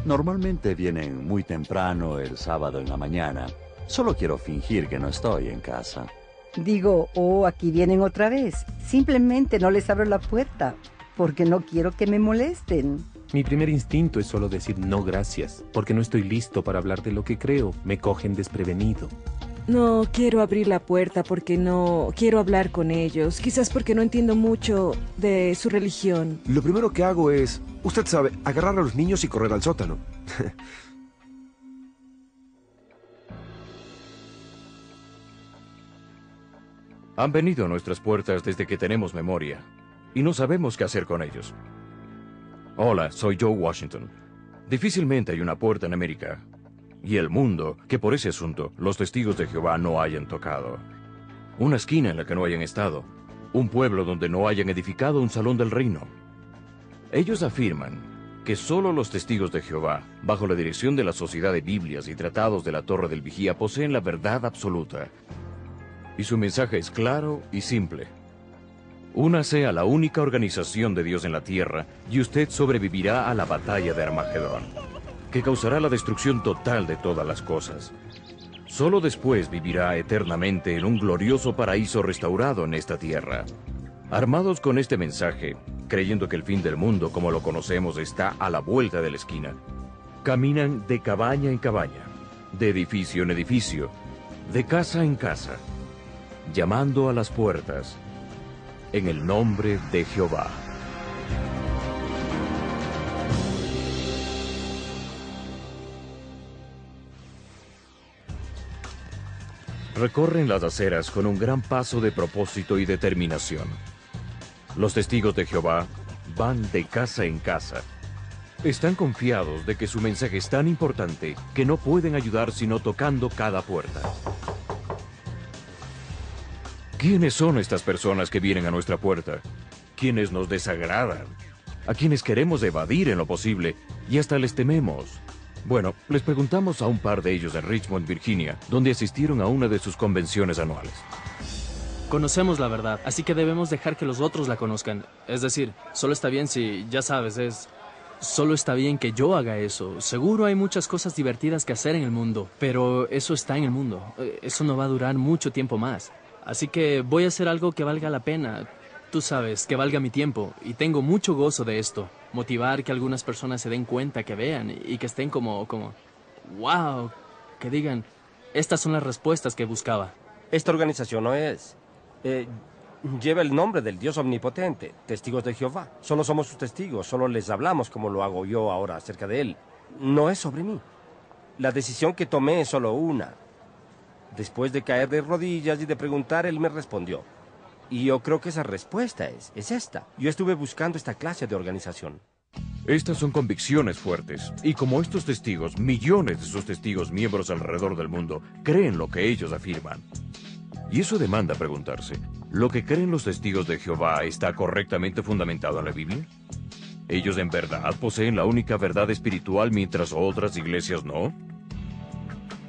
Normalmente vienen muy temprano el sábado en la mañana. Solo quiero fingir que no estoy en casa. Digo, oh, aquí vienen otra vez. Simplemente no les abro la puerta, porque no quiero que me molesten. Mi primer instinto es solo decir no gracias, porque no estoy listo para hablar de lo que creo. Me cogen desprevenido. No quiero abrir la puerta porque no quiero hablar con ellos. Quizás porque no entiendo mucho de su religión. Lo primero que hago es, usted sabe, agarrar a los niños y correr al sótano. Han venido a nuestras puertas desde que tenemos memoria, y no sabemos qué hacer con ellos. Hola, soy Joe Washington. Difícilmente hay una puerta en América y el mundo que por ese asunto los testigos de Jehová no hayan tocado. Una esquina en la que no hayan estado. Un pueblo donde no hayan edificado un salón del reino. Ellos afirman que solo los testigos de Jehová, bajo la dirección de la Sociedad de Biblias y Tratados de la Torre del Vigía, poseen la verdad absoluta. Y su mensaje es claro y simple. Únase a la única organización de Dios en la tierra y usted sobrevivirá a la batalla de Armagedón, que causará la destrucción total de todas las cosas. Solo después vivirá eternamente en un glorioso paraíso restaurado en esta tierra. Armados con este mensaje, creyendo que el fin del mundo como lo conocemos está a la vuelta de la esquina, caminan de cabaña en cabaña, de edificio en edificio, de casa en casa, llamando a las puertas, en el nombre de Jehová. Recorren las aceras con un gran paso de propósito y determinación. Los testigos de Jehová van de casa en casa. Están confiados de que su mensaje es tan importante que no pueden ayudar sino tocando cada puerta. ¿Quiénes son estas personas que vienen a nuestra puerta? ¿Quiénes nos desagradan? ¿A quienes queremos evadir en lo posible y hasta les tememos? Bueno, les preguntamos a un par de ellos en Richmond, Virginia, donde asistieron a una de sus convenciones anuales. Conocemos la verdad, así que debemos dejar que los otros la conozcan. Es decir, solo está bien si, ya sabes, solo está bien que yo haga eso. Seguro hay muchas cosas divertidas que hacer en el mundo, pero eso está en el mundo. Eso no va a durar mucho tiempo más. Así que voy a hacer algo que valga la pena. Tú sabes, que valga mi tiempo. Y tengo mucho gozo de esto. Motivar que algunas personas se den cuenta, que vean y que estén como, wow, que digan, estas son las respuestas que buscaba. Esta organización no es... lleva el nombre del Dios omnipotente, Testigos de Jehová. Solo somos sus testigos, solo les hablamos como lo hago yo ahora acerca de él. No es sobre mí. La decisión que tomé es solo una. Después de caer de rodillas y de preguntar, él me respondió. Y yo creo que esa respuesta es esta. Yo estuve buscando esta clase de organización. Estas son convicciones fuertes, y como estos testigos, millones de sus testigos miembros alrededor del mundo creen lo que ellos afirman. Y eso demanda preguntarse, ¿lo que creen los testigos de Jehová está correctamente fundamentado en la Biblia? ¿Ellos en verdad poseen la única verdad espiritual mientras otras iglesias no?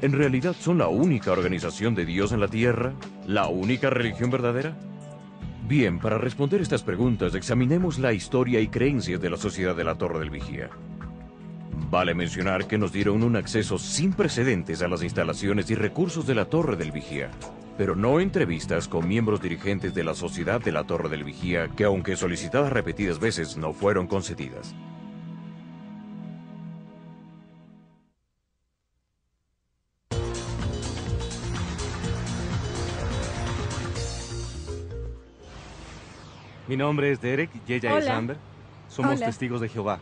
¿En realidad son la única organización de Dios en la tierra? ¿La única religión verdadera? Bien, para responder estas preguntas, examinemos la historia y creencias de la Sociedad de la Torre del Vigía. Vale mencionar que nos dieron un acceso sin precedentes a las instalaciones y recursos de la Torre del Vigía, pero no entrevistas con miembros dirigentes de la Sociedad de la Torre del Vigía que, aunque solicitadas repetidas veces, no fueron concedidas. Mi nombre es Derek y ella Hola. es Amber. Somos Hola. testigos de Jehová.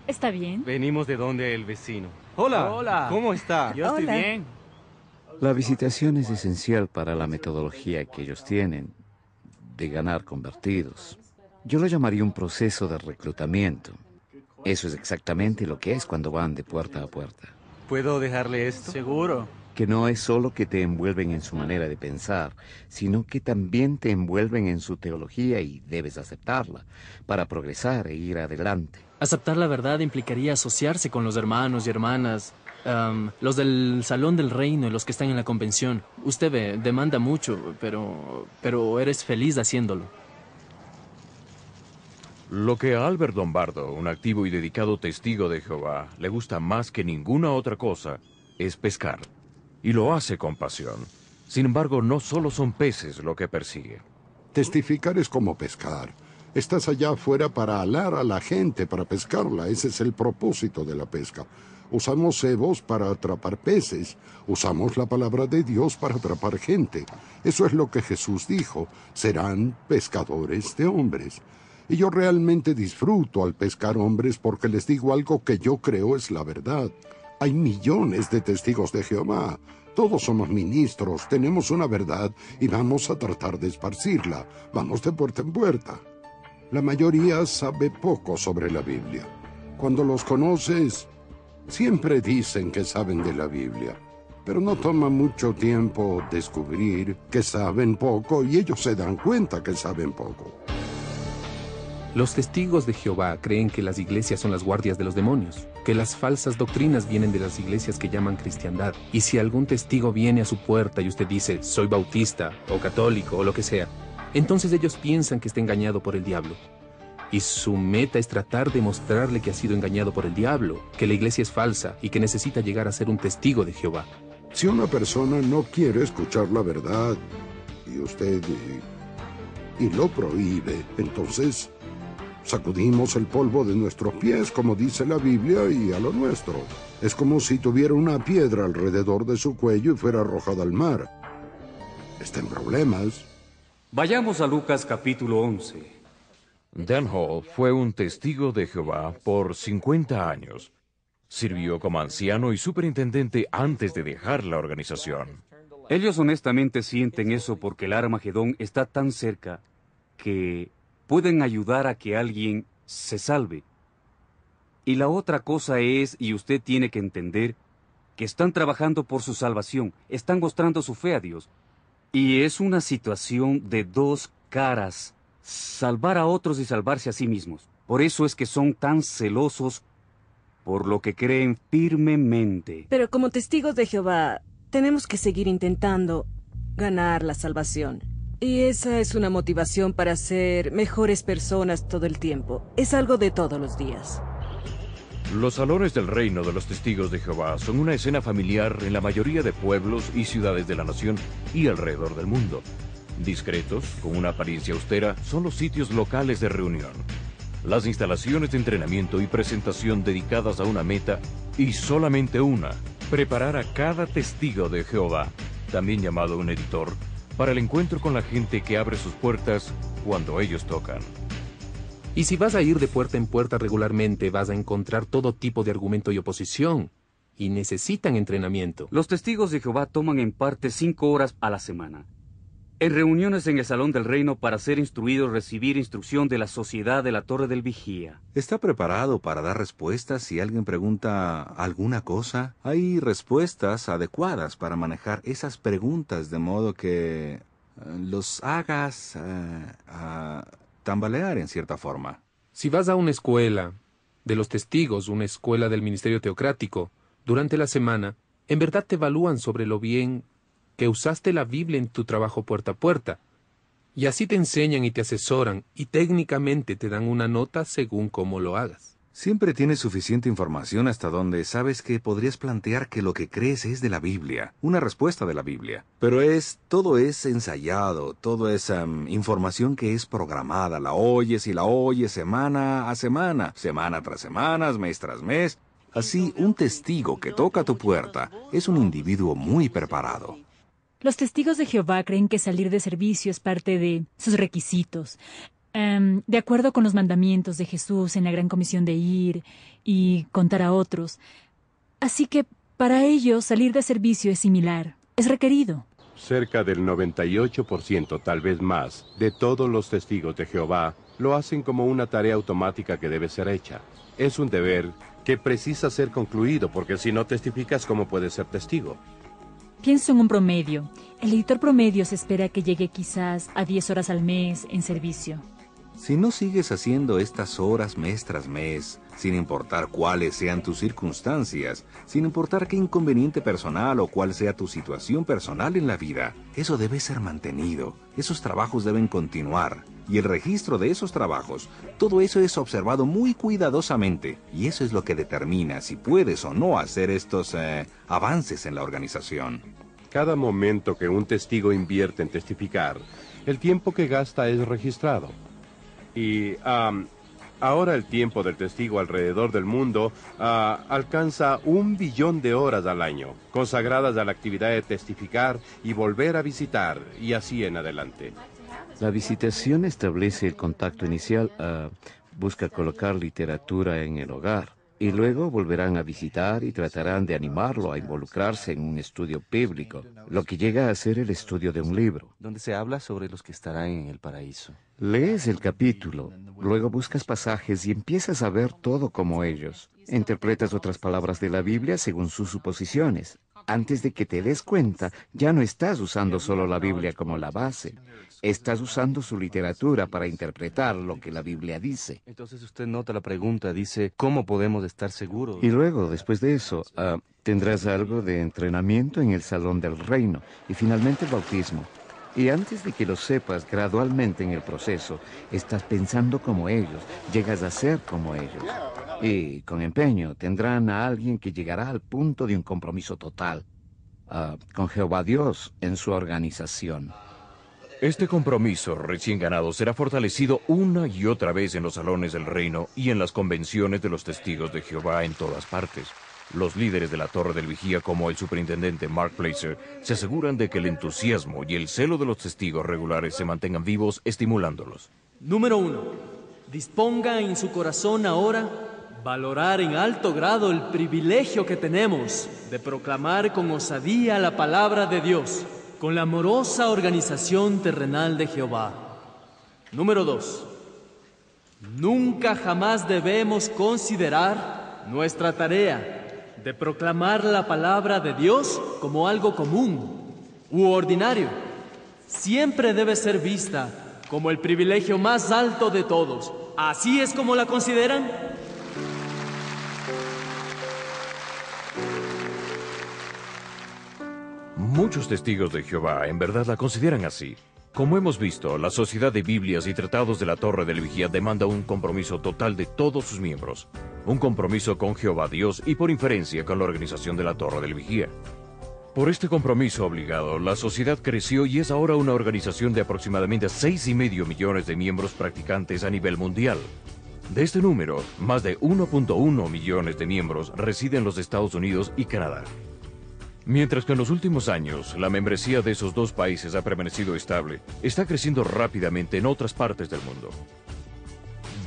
Está bien. Venimos de donde el vecino. Hola. Hola. ¿Cómo está? Yo estoy bien. La visitación es esencial para la metodología que ellos tienen de ganar convertidos. Yo lo llamaría un proceso de reclutamiento. Eso es exactamente lo que es cuando van de puerta a puerta. ¿Puedo dejarle esto? Seguro. Que no es solo que te envuelven en su manera de pensar, sino que también te envuelven en su teología y debes aceptarla para progresar e ir adelante. Aceptar la verdad implicaría asociarse con los hermanos y hermanas, los del Salón del Reino y los que están en la convención. Usted ve, demanda mucho, pero eres feliz haciéndolo. Lo que a Albert Lombardo, un activo y dedicado testigo de Jehová, le gusta más que ninguna otra cosa es pescar. Y lo hace con pasión. Sin embargo, no solo son peces lo que persigue. Testificar es como pescar. Estás allá afuera para alar a la gente, para pescarla. Ese es el propósito de la pesca. Usamos cebos para atrapar peces. Usamos la palabra de Dios para atrapar gente. Eso es lo que Jesús dijo. Serán pescadores de hombres. Y yo realmente disfruto al pescar hombres porque les digo algo que yo creo es la verdad. Hay millones de testigos de Jehová. Todos somos ministros, tenemos una verdad y vamos a tratar de esparcirla. Vamos de puerta en puerta. La mayoría sabe poco sobre la Biblia. Cuando los conoces, siempre dicen que saben de la Biblia. Pero no toma mucho tiempo descubrir que saben poco y ellos se dan cuenta que saben poco. Los testigos de Jehová creen que las iglesias son las guardias de los demonios, que las falsas doctrinas vienen de las iglesias que llaman cristiandad. Y si algún testigo viene a su puerta y usted dice, soy bautista, o católico, o lo que sea, entonces ellos piensan que está engañado por el diablo. Y su meta es tratar de mostrarle que ha sido engañado por el diablo, que la iglesia es falsa y que necesita llegar a ser un testigo de Jehová. Si una persona no quiere escuchar la verdad, y usted y lo prohíbe, entonces sacudimos el polvo de nuestros pies, como dice la Biblia, y a lo nuestro. Es como si tuviera una piedra alrededor de su cuello y fuera arrojada al mar. Está en problemas. Vayamos a Lucas capítulo 11. Dan Hall fue un testigo de Jehová por 50 años. Sirvió como anciano y superintendente antes de dejar la organización. Ellos honestamente sienten eso porque el Armagedón está tan cerca que pueden ayudar a que alguien se salve. Y la otra cosa es, y usted tiene que entender, que están trabajando por su salvación, están mostrando su fe a Dios. Y es una situación de dos caras, salvar a otros y salvarse a sí mismos. Por eso es que son tan celosos por lo que creen firmemente. Pero como testigos de Jehová, tenemos que seguir intentando ganar la salvación. Y esa es una motivación para ser mejores personas todo el tiempo. Es algo de todos los días. Los salones del reino de los testigos de Jehová son una escena familiar en la mayoría de pueblos y ciudades de la nación y alrededor del mundo. Discretos, con una apariencia austera, son los sitios locales de reunión. Las instalaciones de entrenamiento y presentación dedicadas a una meta, y solamente una: preparar a cada testigo de Jehová, también llamado un editor, para el encuentro con la gente que abre sus puertas cuando ellos tocan. Y si vas a ir de puerta en puerta regularmente, vas a encontrar todo tipo de argumento y oposición. Y necesitan entrenamiento. Los testigos de Jehová toman en parte 5 horas a la semana. En reuniones en el Salón del Reino para ser instruidos, recibir instrucción de la Sociedad de la Torre del Vigía. ¿Está preparado para dar respuestas si alguien pregunta alguna cosa? Hay respuestas adecuadas para manejar esas preguntas de modo que los hagas tambalear en cierta forma. Si vas a una escuela de los testigos, una escuela del ministerio teocrático, durante la semana, en verdad te evalúan sobre lo bien que usaste la Biblia en tu trabajo puerta a puerta. Y así te enseñan y te asesoran, y técnicamente te dan una nota según cómo lo hagas. Siempre tienes suficiente información hasta donde sabes que podrías plantear que lo que crees es de la Biblia, una respuesta de la Biblia. Pero todo es ensayado, todo es información que es programada, la oyes y la oyes semana a semana, semana tras semana, mes tras mes. Así, un testigo que toca tu puerta es un individuo muy preparado. Los testigos de Jehová creen que salir de servicio es parte de sus requisitos. De acuerdo con los mandamientos de Jesús en la Gran Comisión de ir y contar a otros. Así que para ellos salir de servicio es similar, es requerido. Cerca del 98%, tal vez más, de todos los testigos de Jehová lo hacen como una tarea automática que debe ser hecha. Es un deber que precisa ser concluido porque si no testificas, ¿cómo puedes ser testigo? Pienso en un promedio. El editor promedio se espera que llegue quizás a 10 horas al mes en servicio. Si no sigues haciendo estas horas mes tras mes, sin importar cuáles sean tus circunstancias, sin importar qué inconveniente personal o cuál sea tu situación personal en la vida, eso debe ser mantenido, esos trabajos deben continuar, y el registro de esos trabajos, todo eso es observado muy cuidadosamente, y eso es lo que determina si puedes o no hacer estos avances en la organización. Cada momento que un testigo invierte en testificar, el tiempo que gasta es registrado. Y ahora el tiempo del testigo alrededor del mundo alcanza 1 billón de horas al año, consagradas a la actividad de testificar y volver a visitar, y así en adelante. La visitación establece el contacto inicial, busca colocar literatura en el hogar, y luego volverán a visitar y tratarán de animarlo a involucrarse en un estudio bíblico, lo que llega a ser el estudio de un libro. Donde se habla sobre los que estarán en el paraíso. Lees el capítulo, luego buscas pasajes y empiezas a ver todo como ellos. Interpretas otras palabras de la Biblia según sus suposiciones. Antes de que te des cuenta, ya no estás usando solo la Biblia como la base. Estás usando su literatura para interpretar lo que la Biblia dice. Entonces usted nota la pregunta, dice, ¿cómo podemos estar seguros? Y luego, después de eso, tendrás algo de entrenamiento en el Salón del Reino y finalmente el bautismo. Y antes de que lo sepas, gradualmente en el proceso, estás pensando como ellos, llegas a ser como ellos. Y con empeño tendrán a alguien que llegará al punto de un compromiso total con Jehová Dios en su organización. Este compromiso recién ganado será fortalecido una y otra vez en los salones del reino y en las convenciones de los testigos de Jehová en todas partes. Los líderes de la Torre del Vigía, como el superintendente Mark Placer, se aseguran de que el entusiasmo y el celo de los testigos regulares se mantengan vivos, estimulándolos. Número 1. Disponga en su corazón ahora valorar en alto grado el privilegio que tenemos de proclamar con osadía la palabra de Dios, con la amorosa organización terrenal de Jehová. Número 2. Nunca jamás debemos considerar nuestra tarea de proclamar la palabra de Dios como algo común u ordinario. Siempre debe ser vista como el privilegio más alto de todos. ¿Así es como la consideran? Muchos testigos de Jehová en verdad la consideran así. Como hemos visto, la Sociedad de Biblias y Tratados de la Torre del Vigía demanda un compromiso total de todos sus miembros. Un compromiso con Jehová Dios y por inferencia con la organización de la Torre del Vigía. Por este compromiso obligado, la sociedad creció y es ahora una organización de aproximadamente 6,5 millones de miembros practicantes a nivel mundial. De este número, más de 1.1 millones de miembros residen en los Estados Unidos y Canadá. Mientras que en los últimos años la membresía de esos dos países ha permanecido estable, está creciendo rápidamente en otras partes del mundo.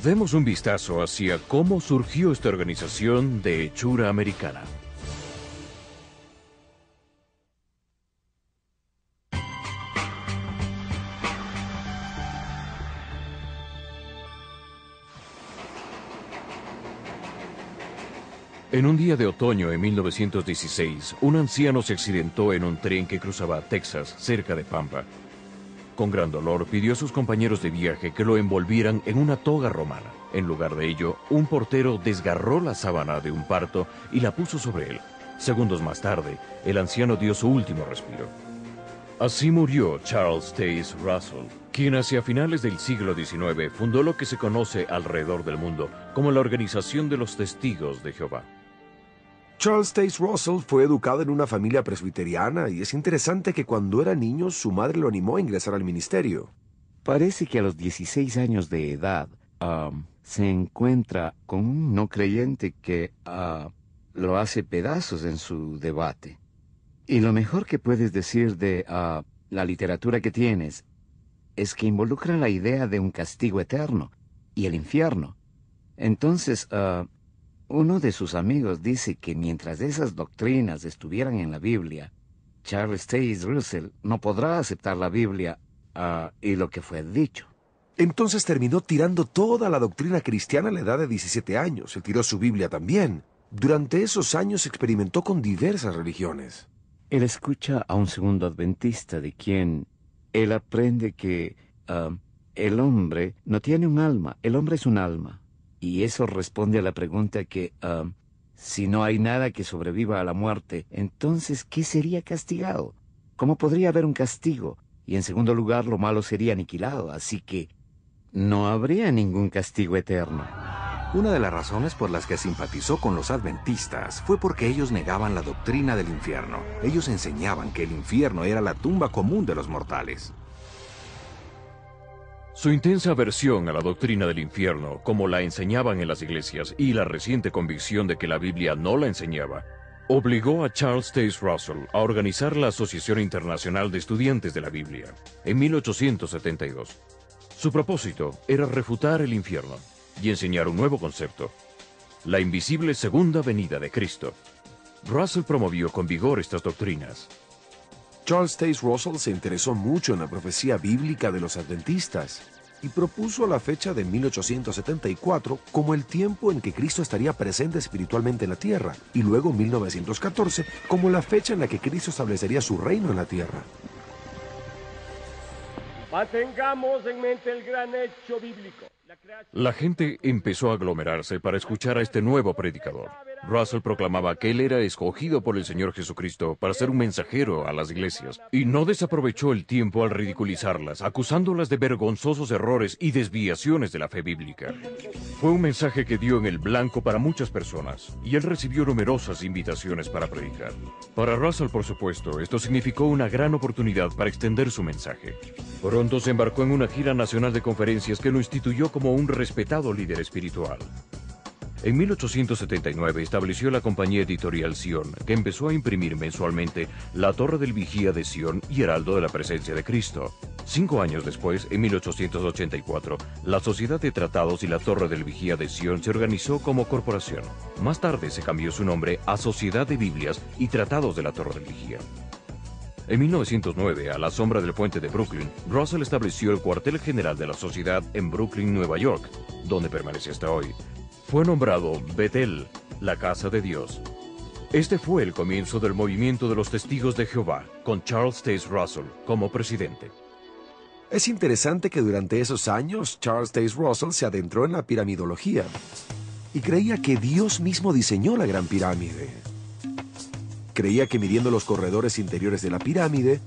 Demos un vistazo hacia cómo surgió esta organización de hechura americana. En un día de otoño en 1916, un anciano se accidentó en un tren que cruzaba Texas, cerca de Pampa. Con gran dolor, pidió a sus compañeros de viaje que lo envolvieran en una toga romana. En lugar de ello, un portero desgarró la sábana de un parto y la puso sobre él. Segundos más tarde, el anciano dio su último respiro. Así murió Charles Taze Russell, quien hacia finales del siglo XIX fundó lo que se conoce alrededor del mundo como la Organización de los Testigos de Jehová. Charles Taze Russell fue educado en una familia presbiteriana y es interesante que cuando era niño su madre lo animó a ingresar al ministerio. Parece que a los 16 años de edad se encuentra con un no creyente que lo hace pedazos en su debate. Y lo mejor que puedes decir de la literatura que tienes es que involucra la idea de un castigo eterno y el infierno. Entonces, uno de sus amigos dice que mientras esas doctrinas estuvieran en la Biblia, Charles Taze Russell no podrá aceptar la Biblia y lo que fue dicho. Entonces terminó tirando toda la doctrina cristiana a la edad de 17 años. Él tiró su Biblia también. Durante esos años experimentó con diversas religiones. Él escucha a un segundo adventista de quien él aprende que el hombre no tiene un alma, el hombre es un alma. Y eso responde a la pregunta que, si no hay nada que sobreviva a la muerte, entonces, ¿qué sería castigado? ¿Cómo podría haber un castigo? Y en segundo lugar, lo malo sería aniquilado, así que no habría ningún castigo eterno. Una de las razones por las que simpatizó con los adventistas fue porque ellos negaban la doctrina del infierno. Ellos enseñaban que el infierno era la tumba común de los mortales. Su intensa aversión a la doctrina del infierno, como la enseñaban en las iglesias, y la reciente convicción de que la Biblia no la enseñaba, obligó a Charles Taze Russell a organizar la Asociación Internacional de Estudiantes de la Biblia en 1872. Su propósito era refutar el infierno y enseñar un nuevo concepto, la invisible segunda venida de Cristo. Russell promovió con vigor estas doctrinas. Charles Taze Russell se interesó mucho en la profecía bíblica de los adventistas y propuso la fecha de 1874 como el tiempo en que Cristo estaría presente espiritualmente en la tierra, y luego 1914 como la fecha en la que Cristo establecería su reino en la tierra. Mantengamos en mente el gran hecho bíblico. La gente empezó a aglomerarse para escuchar a este nuevo predicador. Russell proclamaba que él era escogido por el Señor Jesucristo para ser un mensajero a las iglesias, y no desaprovechó el tiempo al ridiculizarlas, acusándolas de vergonzosos errores y desviaciones de la fe bíblica. Fue un mensaje que dio en el blanco para muchas personas, y él recibió numerosas invitaciones para predicar. Para Russell, por supuesto, esto significó una gran oportunidad para extender su mensaje. Pronto se embarcó en una gira nacional de conferencias que lo instituyó como un respetado líder espiritual. En 1879 estableció la compañía editorial Sion, que empezó a imprimir mensualmente La Torre del Vigía de Sion y Heraldo de la Presencia de Cristo. 5 años después, en 1884, la Sociedad de Tratados y La Torre del Vigía de Sion se organizó como corporación. Más tarde se cambió su nombre a Sociedad de Biblias y Tratados de la Torre del Vigía. En 1909, a la sombra del puente de Brooklyn, Russell estableció el cuartel general de la sociedad en Brooklyn, Nueva York, donde permanece hasta hoy. Fue nombrado Betel, la Casa de Dios. Este fue el comienzo del movimiento de los Testigos de Jehová, con Charles Taze Russell como presidente. Es interesante que durante esos años Charles Taze Russell se adentró en la piramidología y creía que Dios mismo diseñó la Gran Pirámide. Creía que midiendo los corredores interiores de la pirámide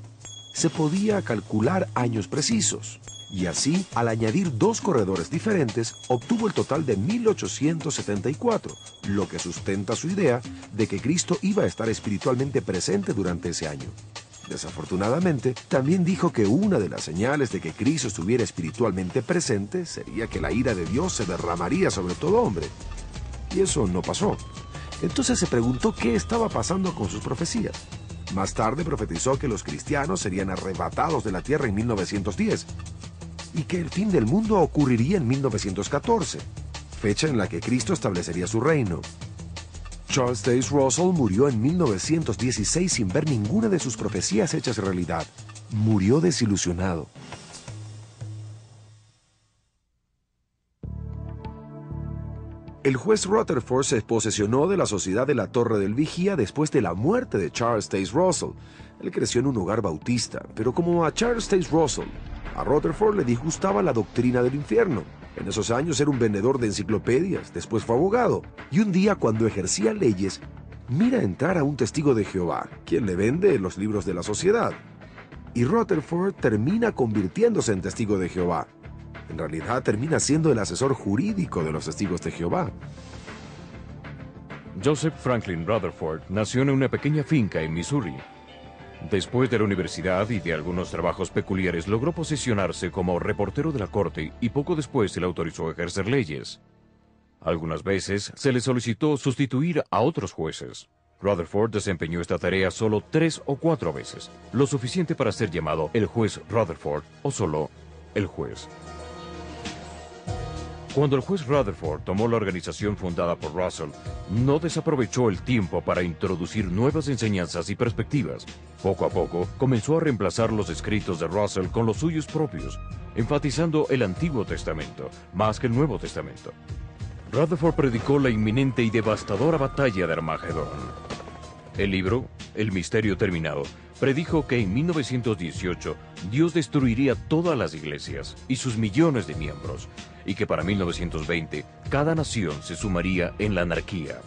se podía calcular años precisos. Y así, al añadir 2 corredores diferentes, obtuvo el total de 1874, lo que sustenta su idea de que Cristo iba a estar espiritualmente presente durante ese año. Desafortunadamente, también dijo que una de las señales de que Cristo estuviera espiritualmente presente sería que la ira de Dios se derramaría sobre todo hombre. Y eso no pasó. Entonces se preguntó qué estaba pasando con sus profecías. Más tarde profetizó que los cristianos serían arrebatados de la tierra en 1910 y que el fin del mundo ocurriría en 1914, fecha en la que Cristo establecería su reino. Charles Taze Russell murió en 1916 sin ver ninguna de sus profecías hechas realidad. Murió desilusionado. El juez Rutherford se posesionó de la Sociedad de la Torre del Vigía después de la muerte de Charles Taze Russell. Él creció en un hogar bautista, pero como a Charles Taze Russell, a Rutherford le disgustaba la doctrina del infierno. En esos años era un vendedor de enciclopedias, después fue abogado, y un día cuando ejercía leyes, mira entrar a un testigo de Jehová, quien le vende los libros de la sociedad. Y Rutherford termina convirtiéndose en testigo de Jehová. En realidad termina siendo el asesor jurídico de los testigos de Jehová. Joseph Franklin Rutherford nació en una pequeña finca en Missouri. Después de la universidad y de algunos trabajos peculiares, logró posicionarse como reportero de la corte y poco después se le autorizó a ejercer leyes. Algunas veces se le solicitó sustituir a otros jueces. Rutherford desempeñó esta tarea solo 3 o 4 veces, lo suficiente para ser llamado el juez Rutherford o solo el juez. Cuando el juez Rutherford tomó la organización fundada por Russell, no desaprovechó el tiempo para introducir nuevas enseñanzas y perspectivas. Poco a poco, comenzó a reemplazar los escritos de Russell con los suyos propios, enfatizando el Antiguo Testamento más que el Nuevo Testamento. Rutherford predicó la inminente y devastadora batalla de Armagedón. El libro, El Misterio Terminado, predijo que en 1918 Dios destruiría todas las iglesias y sus millones de miembros, y que para 1920 cada nación se sumaría en la anarquía.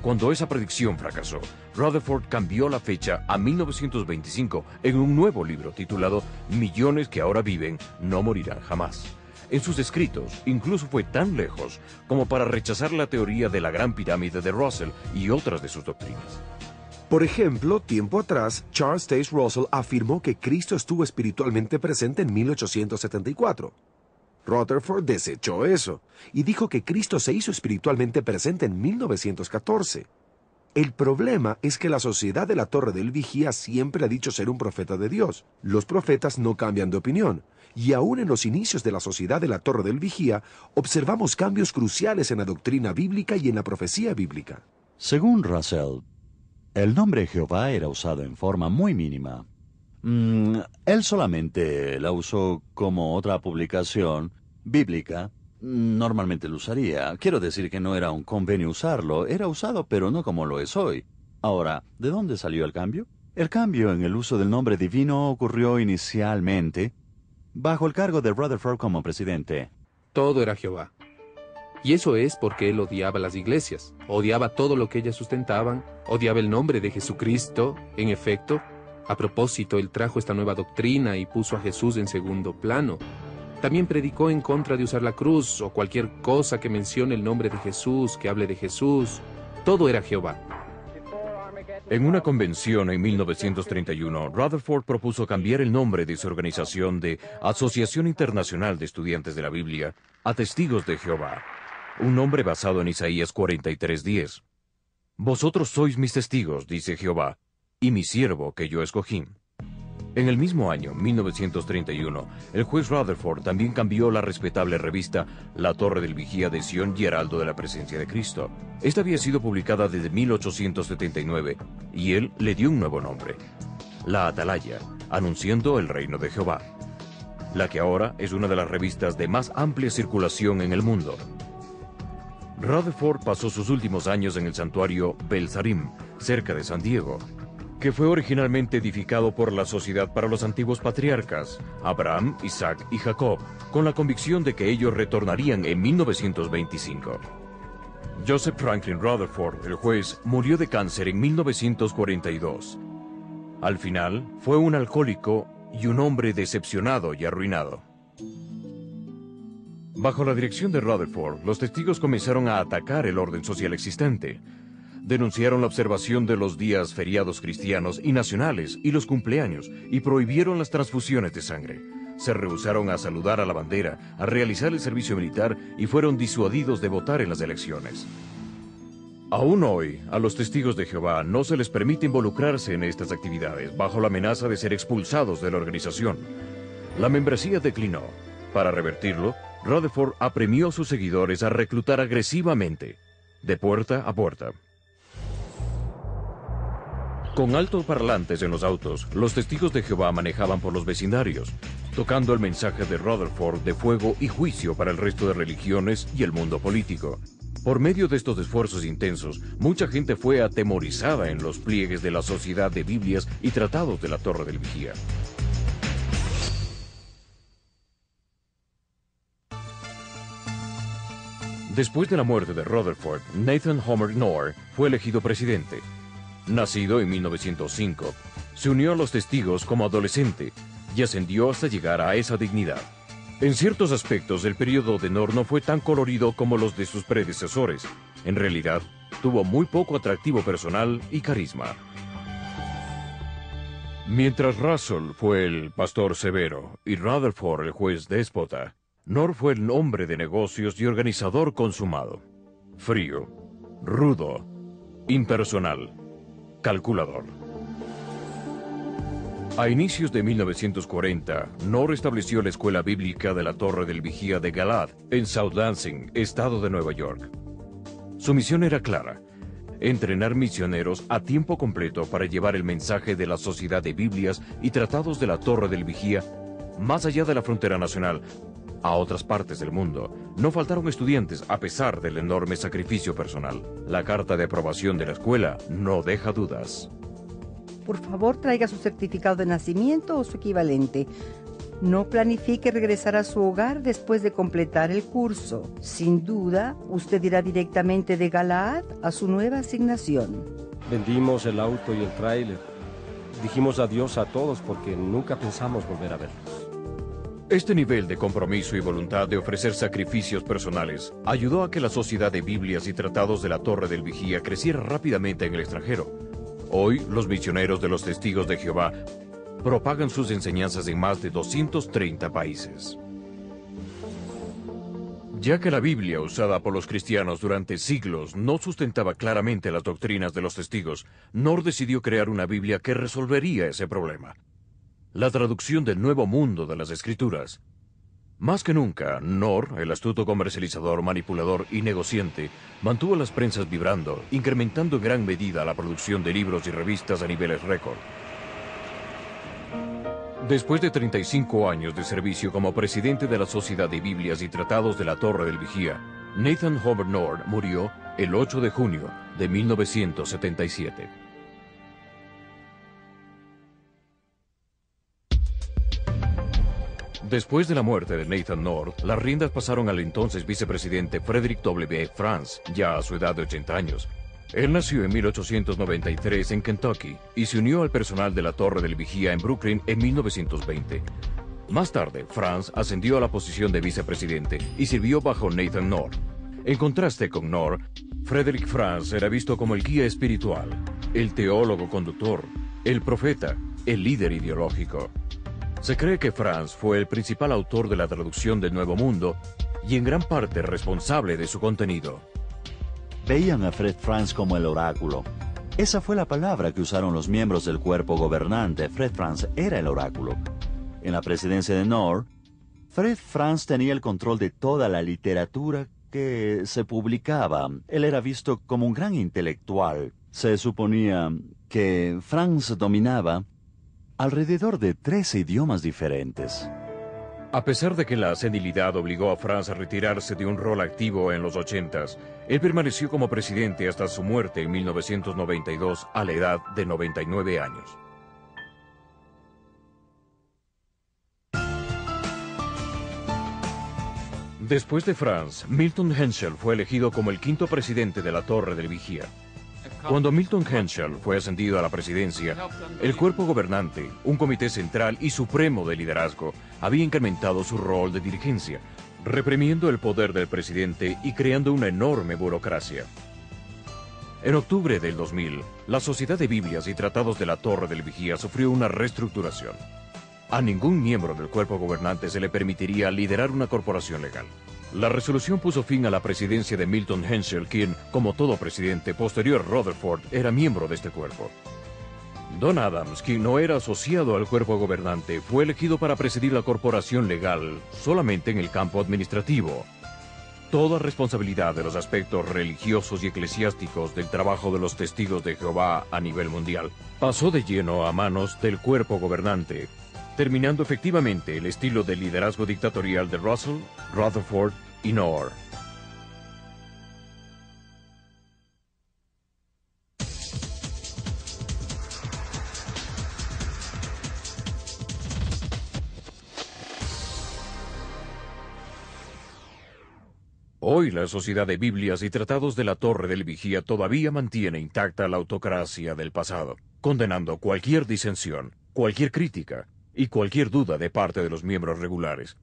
Cuando esa predicción fracasó, Rutherford cambió la fecha a 1925 en un nuevo libro titulado Millones que ahora viven no morirán jamás. En sus escritos, incluso fue tan lejos como para rechazar la teoría de la Gran Pirámide de Russell y otras de sus doctrinas. Por ejemplo, tiempo atrás, Charles Taze Russell afirmó que Cristo estuvo espiritualmente presente en 1874. Rutherford desechó eso y dijo que Cristo se hizo espiritualmente presente en 1914. El problema es que la sociedad de la Torre del Vigía siempre ha dicho ser un profeta de Dios. Los profetas no cambian de opinión, y aún en los inicios de la sociedad de la Torre del Vigía observamos cambios cruciales en la doctrina bíblica y en la profecía bíblica. Según Russell, el nombre Jehová era usado en forma muy mínima. Él solamente la usó como otra publicación bíblica. Normalmente lo usaría. Quiero decir que no era un convenio usarlo. Era usado, pero no como lo es hoy. Ahora, ¿de dónde salió el cambio? El cambio en el uso del nombre divino ocurrió inicialmente bajo el cargo de Rutherford como presidente. Todo era Jehová. Y eso es porque él odiaba las iglesias, odiaba todo lo que ellas sustentaban, odiaba el nombre de Jesucristo. En efecto, a propósito, él trajo esta nueva doctrina y puso a Jesús en segundo plano. También predicó en contra de usar la cruz o cualquier cosa que mencione el nombre de Jesús, que hable de Jesús. Todo era Jehová. En una convención en 1931, Rutherford propuso cambiar el nombre de su organización de Asociación Internacional de Estudiantes de la Biblia a Testigos de Jehová, un nombre basado en Isaías 43:10. Vosotros sois mis testigos, dice Jehová, y mi siervo que yo escogí. En el mismo año, 1931, el juez Rutherford también cambió la respetable revista La Torre del Vigía de Sion y Heraldo de la Presencia de Cristo. Esta había sido publicada desde 1879 y él le dio un nuevo nombre, La Atalaya, anunciando el reino de Jehová, la que ahora es una de las revistas de más amplia circulación en el mundo. Rutherford pasó sus últimos años en el santuario Belzarim, cerca de San Diego, que fue originalmente edificado por la Sociedad para los Antiguos Patriarcas, Abraham, Isaac y Jacob, con la convicción de que ellos retornarían en 1925. Joseph Franklin Rutherford, el juez, murió de cáncer en 1942. Al final, fue un alcohólico y un hombre decepcionado y arruinado. Bajo la dirección de Rutherford, los testigos comenzaron a atacar el orden social existente. Denunciaron la observación de los días feriados cristianos y nacionales y los cumpleaños y prohibieron las transfusiones de sangre. Se rehusaron a saludar a la bandera, a realizar el servicio militar y fueron disuadidos de votar en las elecciones. Aún hoy, a los testigos de Jehová no se les permite involucrarse en estas actividades bajo la amenaza de ser expulsados de la organización. La membresía declinó. Para revertirlo, Rutherford apremió a sus seguidores a reclutar agresivamente, de puerta a puerta. Con altoparlantes en los autos, los testigos de Jehová manejaban por los vecindarios, tocando el mensaje de Rutherford de fuego y juicio para el resto de religiones y el mundo político. Por medio de estos esfuerzos intensos, mucha gente fue atemorizada en los pliegues de la Sociedad de Biblias y Tratados de la Torre del Vigía. Después de la muerte de Rutherford, Nathan Homer Knorr fue elegido presidente. Nacido en 1905, se unió a los testigos como adolescente y ascendió hasta llegar a esa dignidad. En ciertos aspectos, el periodo de Knorr no fue tan colorido como los de sus predecesores. En realidad, tuvo muy poco atractivo personal y carisma. Mientras Russell fue el pastor severo y Rutherford el juez déspota, Knorr fue el hombre de negocios y organizador consumado. Frío, rudo, impersonal, calculador. A inicios de 1940, Knorr estableció la Escuela Bíblica de la Torre del Vigía de Galad, en South Lansing, estado de Nueva York. Su misión era clara: entrenar misioneros a tiempo completo para llevar el mensaje de la Sociedad de Biblias y Tratados de la Torre del Vigía más allá de la frontera nacional, a otras partes del mundo. No faltaron estudiantes a pesar del enorme sacrificio personal. La carta de aprobación de la escuela no deja dudas. por favor traiga su certificado de nacimiento o su equivalente. No planifique regresar a su hogar después de completar el curso. Sin duda, usted irá directamente de Galaad a su nueva asignación. Vendimos el auto y el tráiler. Dijimos adiós a todos porque nunca pensamos volver a verlos. Este nivel de compromiso y voluntad de ofrecer sacrificios personales ayudó a que la Sociedad de Biblias y Tratados de la Torre del Vigía creciera rápidamente en el extranjero. Hoy, los misioneros de los Testigos de Jehová propagan sus enseñanzas en más de 230 países. Ya que la Biblia usada por los cristianos durante siglos no sustentaba claramente las doctrinas de los testigos, Knorr decidió crear una Biblia que resolvería ese problema. La traducción del Nuevo Mundo de las Escrituras. Más que nunca, Knorr, el astuto comercializador, manipulador y negociante, mantuvo las prensas vibrando, incrementando en gran medida la producción de libros y revistas a niveles récord. Después de 35 años de servicio como presidente de la Sociedad de Biblias y Tratados de la Torre del Vigía, Nathan Hobart Knorr murió el 8 de junio de 1977. Después de la muerte de Nathan Knorr, las riendas pasaron al entonces vicepresidente Frederick W. Franz, ya a su edad de 80 años. Él nació en 1893 en Kentucky y se unió al personal de la Torre del Vigía en Brooklyn en 1920. Más tarde, Franz ascendió a la posición de vicepresidente y sirvió bajo Nathan Knorr. En contraste con Knorr, Frederick Franz era visto como el guía espiritual, el teólogo conductor, el profeta, el líder ideológico. Se cree que Franz fue el principal autor de la traducción del Nuevo Mundo y en gran parte responsable de su contenido. Veían a Fred Franz como el oráculo. Esa fue la palabra que usaron los miembros del cuerpo gobernante. Fred Franz era el oráculo. En la presidencia de Knorr, Fred Franz tenía el control de toda la literatura que se publicaba. Él era visto como un gran intelectual. Se suponía que Franz dominaba alrededor de 13 idiomas diferentes. A pesar de que la senilidad obligó a Franz a retirarse de un rol activo en los 80s, él permaneció como presidente hasta su muerte en 1992 a la edad de 99 años. Después de Franz, Milton Henschel fue elegido como el quinto presidente de la Torre del Vigía. Cuando Milton Henschel fue ascendido a la presidencia, el cuerpo gobernante, un comité central y supremo de liderazgo, había incrementado su rol de dirigencia, reprimiendo el poder del presidente y creando una enorme burocracia. En octubre del 2000, la Sociedad de Biblias y Tratados de la Torre del Vigía sufrió una reestructuración. A ningún miembro del cuerpo gobernante se le permitiría liderar una corporación legal. La resolución puso fin a la presidencia de Milton Henschel, quien, como todo presidente posterior a Rutherford, era miembro de este cuerpo. Don Adams, quien no era asociado al cuerpo gobernante, fue elegido para presidir la corporación legal solamente en el campo administrativo. Toda responsabilidad de los aspectos religiosos y eclesiásticos del trabajo de los testigos de Jehová a nivel mundial pasó de lleno a manos del cuerpo gobernante, terminando efectivamente el estilo de liderazgo dictatorial de Russell, Rutherford y Knorr. Hoy la Sociedad de Biblias y Tratados de la Torre del Vigía todavía mantiene intacta la autocracia del pasado, condenando cualquier disensión, cualquier crítica y cualquier duda de parte de los miembros regulares.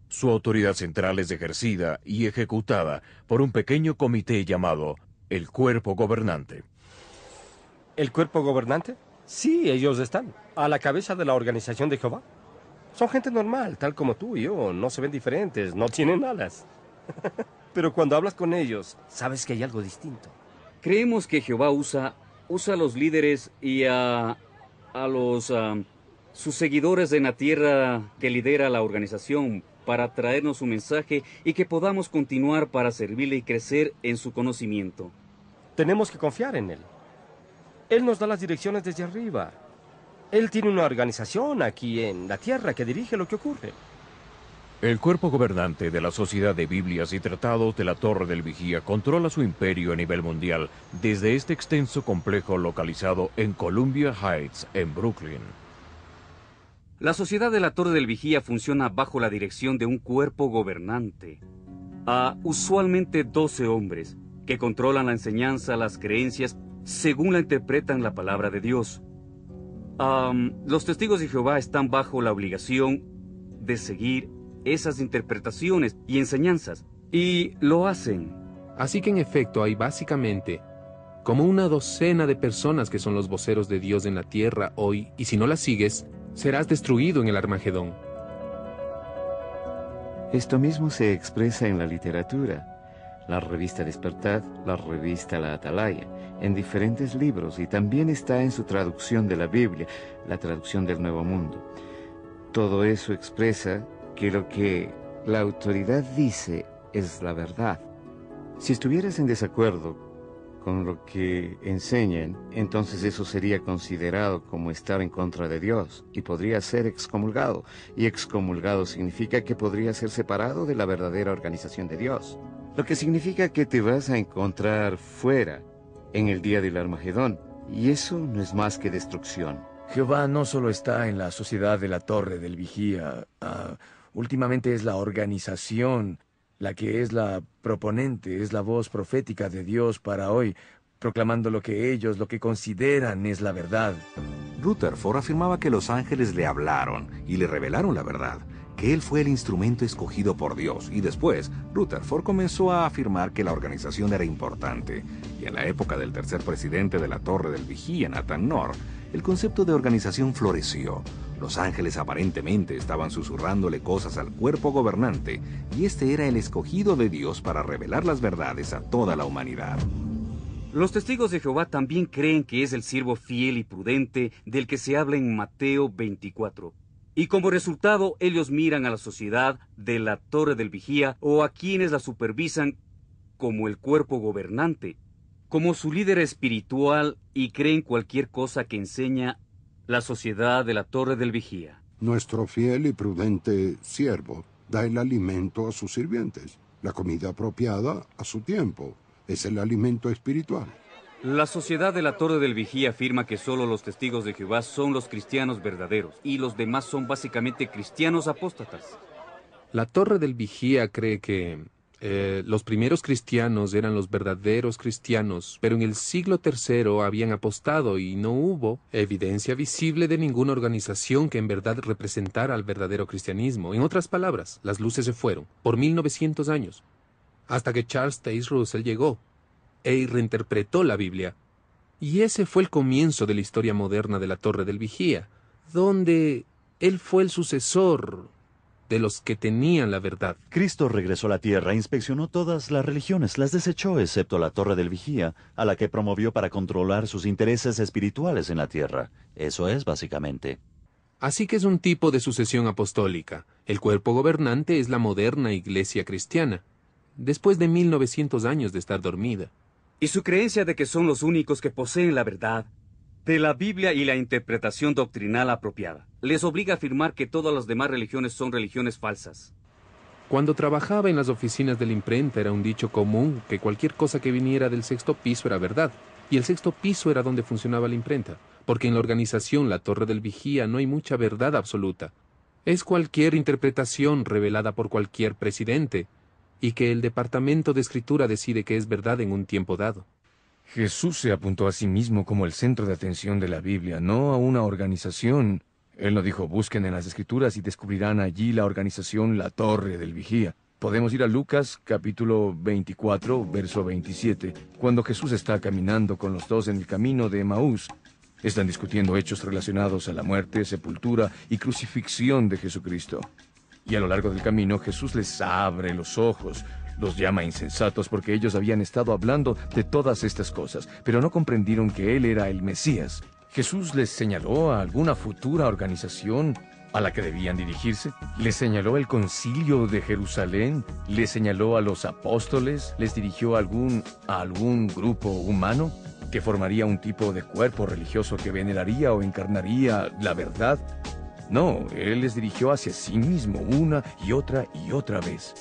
Su autoridad central es ejercida y ejecutada por un pequeño comité llamado el Cuerpo Gobernante. ¿El Cuerpo Gobernante? Sí, ellos están a la cabeza de la Organización de Jehová. Son gente normal, tal como tú y yo. No se ven diferentes, no tienen alas. Pero cuando hablas con ellos, sabes que hay algo distinto. Creemos que Jehová usa a los líderes y a los sus seguidores en la tierra que lidera la organización para traernos su mensaje y que podamos continuar para servirle y crecer en su conocimiento. Tenemos que confiar en él. Él nos da las direcciones desde arriba. Él tiene una organización aquí en la tierra que dirige lo que ocurre. El cuerpo gobernante de la Sociedad de Biblias y Tratados de la Torre del Vigía controla su imperio a nivel mundial desde este extenso complejo localizado en Columbia Heights, en Brooklyn. La Sociedad de la Torre del Vigía funciona bajo la dirección de un cuerpo gobernante. Usualmente 12 hombres que controlan la enseñanza, las creencias, según la interpretan la palabra de Dios. Los testigos de Jehová están bajo la obligación de seguir esas interpretaciones y enseñanzas, y lo hacen. Así que en efecto hay básicamente como una docena de personas que son los voceros de Dios en la tierra hoy, y si no las sigues, serás destruido en el Armagedón. Esto mismo se expresa en la literatura. La revista Despertad, la revista La Atalaya, en diferentes libros, y también está en su traducción de la Biblia, la traducción del Nuevo Mundo. Todo eso expresa que lo que la autoridad dice es la verdad. Si estuvieras en desacuerdo con lo que enseñan, entonces eso sería considerado como estar en contra de Dios y podría ser excomulgado. Y excomulgado significa que podría ser separado de la verdadera organización de Dios. Lo que significa que te vas a encontrar fuera en el día del Armagedón. Y eso no es más que destrucción. Jehová no solo está en la Sociedad de la Torre del Vigía. Últimamente es la organización la que es la proponente, es la voz profética de Dios para hoy, proclamando lo que consideran es la verdad. Rutherford afirmaba que los ángeles le hablaron y le revelaron la verdad, que él fue el instrumento escogido por Dios, y después Rutherford comenzó a afirmar que la organización era importante, y en la época del tercer presidente de la Torre del Vigía, Nathan Knorr, el concepto de organización floreció. Los ángeles aparentemente estaban susurrándole cosas al cuerpo gobernante, y este era el escogido de Dios para revelar las verdades a toda la humanidad. Los testigos de Jehová también creen que es el siervo fiel y prudente del que se habla en Mateo 24. Y como resultado, ellos miran a la sociedad de la Torre del Vigía o a quienes la supervisan como el cuerpo gobernante, como su líder espiritual, y creen cualquier cosa que enseña la Sociedad de la Torre del Vigía. Nuestro fiel y prudente siervo da el alimento a sus sirvientes, la comida apropiada a su tiempo. Es el alimento espiritual. La Sociedad de la Torre del Vigía afirma que solo los testigos de Jehová son los cristianos verdaderos y los demás son básicamente cristianos apóstatas. La Torre del Vigía cree que los primeros cristianos eran los verdaderos cristianos, pero en el siglo III habían apostado y no hubo evidencia visible de ninguna organización que en verdad representara al verdadero cristianismo. En otras palabras, las luces se fueron por 1900 años, hasta que Charles Taze Russell llegó e reinterpretó la Biblia. Y ese fue el comienzo de la historia moderna de la Torre del Vigía, donde él fue el sucesor de los que tenían la verdad. Cristo regresó a la tierra, inspeccionó todas las religiones, las desechó excepto la Torre del Vigía, a la que promovió para controlar sus intereses espirituales en la tierra. Eso es, básicamente. Así que es un tipo de sucesión apostólica. El cuerpo gobernante es la moderna iglesia cristiana, después de 1900 años de estar dormida. Y su creencia de que son los únicos que poseen la verdad de la Biblia y la interpretación doctrinal apropiada les obliga a afirmar que todas las demás religiones son religiones falsas. Cuando trabajaba en las oficinas de la imprenta era un dicho común que cualquier cosa que viniera del sexto piso era verdad, y el sexto piso era donde funcionaba la imprenta, porque en la organización La Torre del Vigía no hay mucha verdad absoluta. Es cualquier interpretación revelada por cualquier presidente, y que el departamento de escritura decide que es verdad en un tiempo dado. Jesús se apuntó a sí mismo como el centro de atención de la Biblia, no a una organización. Él no dijo, busquen en las Escrituras y descubrirán allí la organización La Torre del Vigía. Podemos ir a Lucas, capítulo 24, verso 27, cuando Jesús está caminando con los dos en el camino de Emaús. Están discutiendo hechos relacionados a la muerte, sepultura y crucifixión de Jesucristo. Y a lo largo del camino Jesús les abre los ojos. Los llama insensatos porque ellos habían estado hablando de todas estas cosas, pero no comprendieron que Él era el Mesías. Jesús les señaló a alguna futura organización a la que debían dirigirse. Les señaló el concilio de Jerusalén. Les señaló a los apóstoles. Les dirigió a algún grupo humano que formaría un tipo de cuerpo religioso que veneraría o encarnaría la verdad. No, Él les dirigió hacia sí mismo una y otra vez.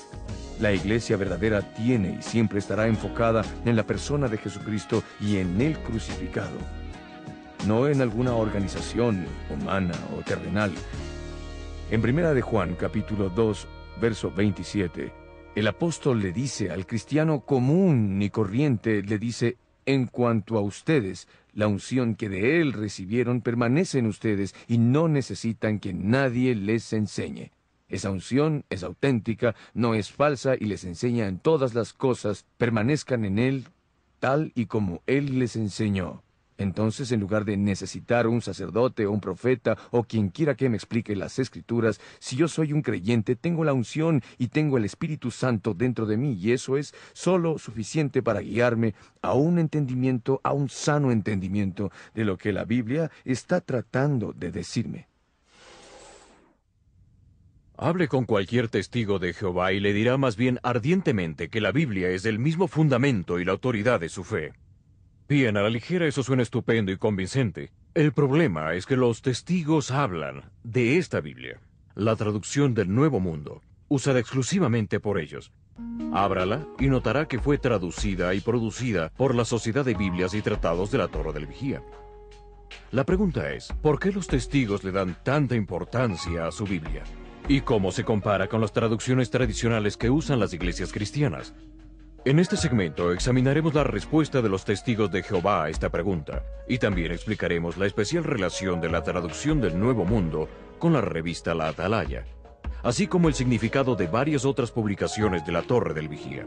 La iglesia verdadera tiene y siempre estará enfocada en la persona de Jesucristo y en Él crucificado. No en alguna organización humana o terrenal. En 1 de Juan, capítulo 2, verso 27, el apóstol le dice al cristiano común y corriente, le dice: en cuanto a ustedes, la unción que de Él recibieron permanece en ustedes y no necesitan que nadie les enseñe. Esa unción es auténtica, no es falsa y les enseña en todas las cosas. Permanezcan en Él tal y como Él les enseñó. Entonces, en lugar de necesitar un sacerdote o un profeta o quien quiera que me explique las Escrituras, si yo soy un creyente, tengo la unción y tengo el Espíritu Santo dentro de mí, y eso es solo suficiente para guiarme a un entendimiento, a un sano entendimiento de lo que la Biblia está tratando de decirme. Hable con cualquier testigo de Jehová y le dirá más bien ardientemente que la Biblia es el mismo fundamento y la autoridad de su fe. Bien, a la ligera eso suena estupendo y convincente. El problema es que los testigos hablan de esta Biblia, la traducción del Nuevo Mundo, usada exclusivamente por ellos. Ábrala y notará que fue traducida y producida por la Sociedad de Biblias y Tratados de la Torre del Vigía. La pregunta es, ¿por qué los testigos le dan tanta importancia a su Biblia? ¿Y cómo se compara con las traducciones tradicionales que usan las iglesias cristianas? En este segmento examinaremos la respuesta de los testigos de Jehová a esta pregunta, y también explicaremos la especial relación de la traducción del Nuevo Mundo con la revista La Atalaya, así como el significado de varias otras publicaciones de la Torre del Vigía.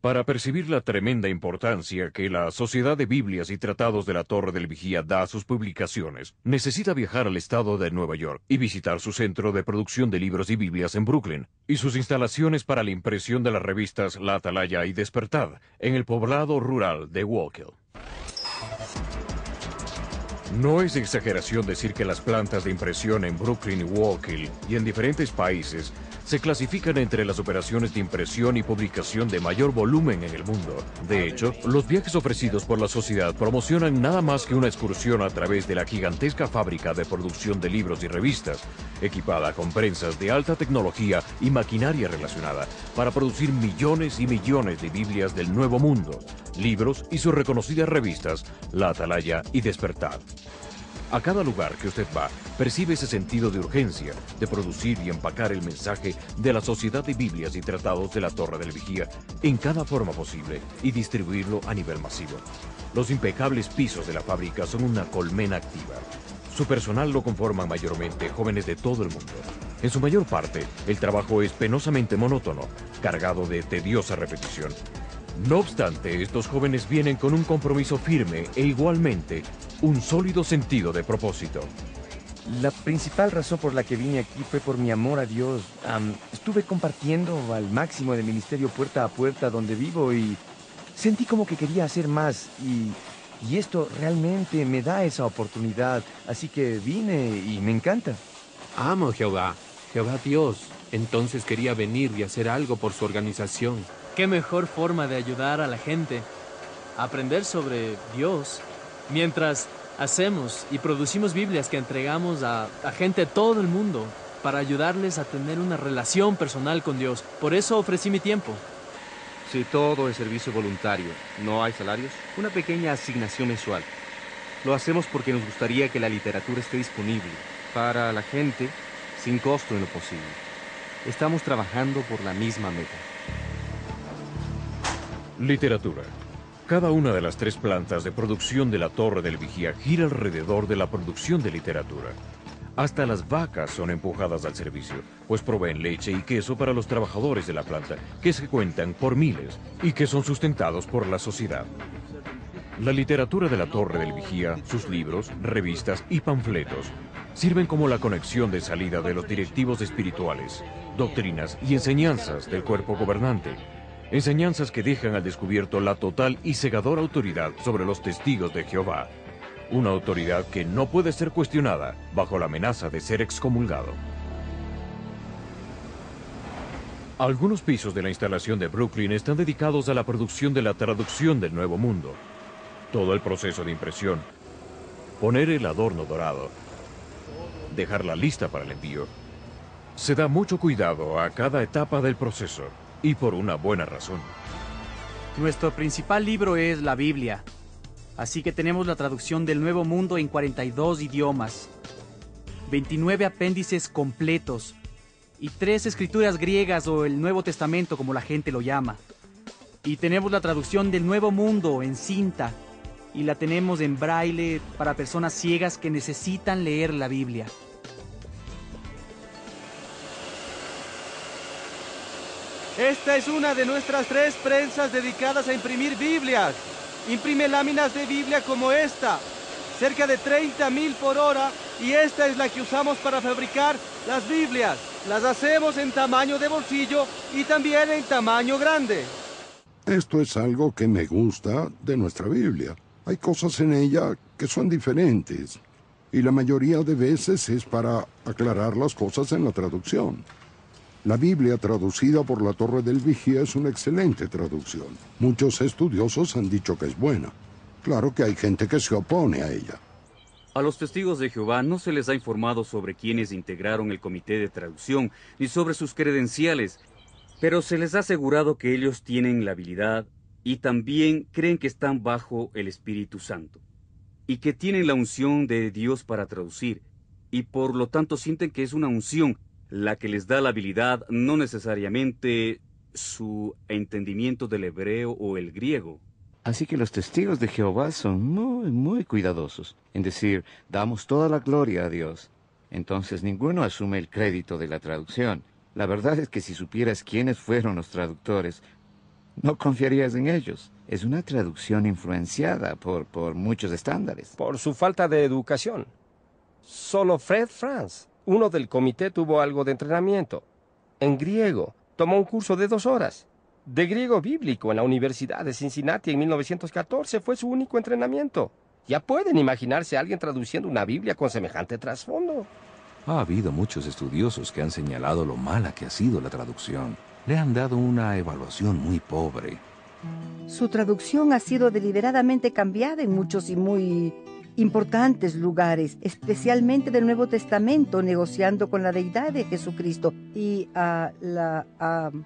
Para percibir la tremenda importancia que la Sociedad de Biblias y Tratados de la Torre del Vigía da a sus publicaciones, necesita viajar al estado de Nueva York y visitar su centro de producción de libros y Biblias en Brooklyn, y sus instalaciones para la impresión de las revistas La Atalaya y Despertad, en el poblado rural de Wallkill. No es exageración decir que las plantas de impresión en Brooklyn y Wallkill y en diferentes países se clasifican entre las operaciones de impresión y publicación de mayor volumen en el mundo. De hecho, los viajes ofrecidos por la sociedad promocionan nada más que una excursión a través de la gigantesca fábrica de producción de libros y revistas, equipada con prensas de alta tecnología y maquinaria relacionada, para producir millones y millones de Biblias del Nuevo Mundo, libros y sus reconocidas revistas, La Atalaya y Despertad. A cada lugar que usted va, percibe ese sentido de urgencia de producir y empacar el mensaje de la Sociedad de Biblias y Tratados de la Torre del Vigía en cada forma posible y distribuirlo a nivel masivo. Los impecables pisos de la fábrica son una colmena activa. Su personal lo conforman mayormente jóvenes de todo el mundo. En su mayor parte, el trabajo es penosamente monótono, cargado de tediosa repetición. No obstante, estos jóvenes vienen con un compromiso firme e igualmente un sólido sentido de propósito. La principal razón por la que vine aquí fue por mi amor a Dios. Estuve compartiendo al máximo del ministerio puerta a puerta donde vivo y sentí como que quería hacer más y esto realmente me da esa oportunidad. Así que vine y me encanta. Amo a Jehová, Jehová Dios. Entonces quería venir y hacer algo por su organización. ¿Qué mejor forma de ayudar a la gente a aprender sobre Dios mientras hacemos y producimos Biblias que entregamos a gente de todo el mundo para ayudarles a tener una relación personal con Dios? Por eso ofrecí mi tiempo. Si todo es servicio voluntario, ¿no hay salarios? Una pequeña asignación mensual. Lo hacemos porque nos gustaría que la literatura esté disponible para la gente sin costo en lo posible. Estamos trabajando por la misma meta. Literatura. Cada una de las 3 plantas de producción de la Torre del Vigía gira alrededor de la producción de literatura. Hasta las vacas son empujadas al servicio, pues proveen leche y queso para los trabajadores de la planta, que se cuentan por miles y que son sustentados por la sociedad. La literatura de la Torre del Vigía, sus libros, revistas y panfletos, sirven como la conexión de salida de los directivos espirituales, doctrinas y enseñanzas del cuerpo gobernante. Enseñanzas que dejan al descubierto la total y cegadora autoridad sobre los testigos de Jehová. Una autoridad que no puede ser cuestionada bajo la amenaza de ser excomulgado. Algunos pisos de la instalación de Brooklyn están dedicados a la producción de la traducción del Nuevo Mundo. Todo el proceso de impresión, poner el adorno dorado, dejarla lista para el envío. Se da mucho cuidado a cada etapa del proceso, y por una buena razón. Nuestro principal libro es la Biblia, así que tenemos la traducción del Nuevo Mundo en 42 idiomas, 29 apéndices completos, y 3 escrituras griegas o el Nuevo Testamento como la gente lo llama. Y tenemos la traducción del Nuevo Mundo en cinta y la tenemos en braille para personas ciegas que necesitan leer la Biblia. Esta es una de nuestras 3 prensas dedicadas a imprimir Biblias. Imprime láminas de Biblia como esta, cerca de 30.000 por hora, y esta es la que usamos para fabricar las Biblias. Las hacemos en tamaño de bolsillo y también en tamaño grande. Esto es algo que me gusta de nuestra Biblia. Hay cosas en ella que son diferentes, y la mayoría de veces es para aclarar las cosas en la traducción. La Biblia traducida por la Torre del Vigía es una excelente traducción. Muchos estudiosos han dicho que es buena. Claro que hay gente que se opone a ella. A los testigos de Jehová no se les ha informado sobre quienes integraron el comité de traducción, ni sobre sus credenciales, pero se les ha asegurado que ellos tienen la habilidad y también creen que están bajo el Espíritu Santo, y que tienen la unción de Dios para traducir, y por lo tanto sienten que es una unción la que les da la habilidad, no necesariamente su entendimiento del hebreo o el griego. Así que los testigos de Jehová son muy cuidadosos en decir, damos toda la gloria a Dios. Entonces ninguno asume el crédito de la traducción. La verdad es que si supieras quiénes fueron los traductores, no confiarías en ellos. Es una traducción influenciada por muchos estándares. Por su falta de educación. Solo Fred Franz, uno del comité, tuvo algo de entrenamiento. En griego, tomó un curso de 2 horas. De griego bíblico en la Universidad de Cincinnati en 1914 fue su único entrenamiento. Ya pueden imaginarse a alguien traduciendo una Biblia con semejante trasfondo. Ha habido muchos estudiosos que han señalado lo mala que ha sido la traducción. Le han dado una evaluación muy pobre. Su traducción ha sido deliberadamente cambiada en muchos y muy importantes lugares, especialmente del Nuevo Testamento, negociando con la deidad de Jesucristo y la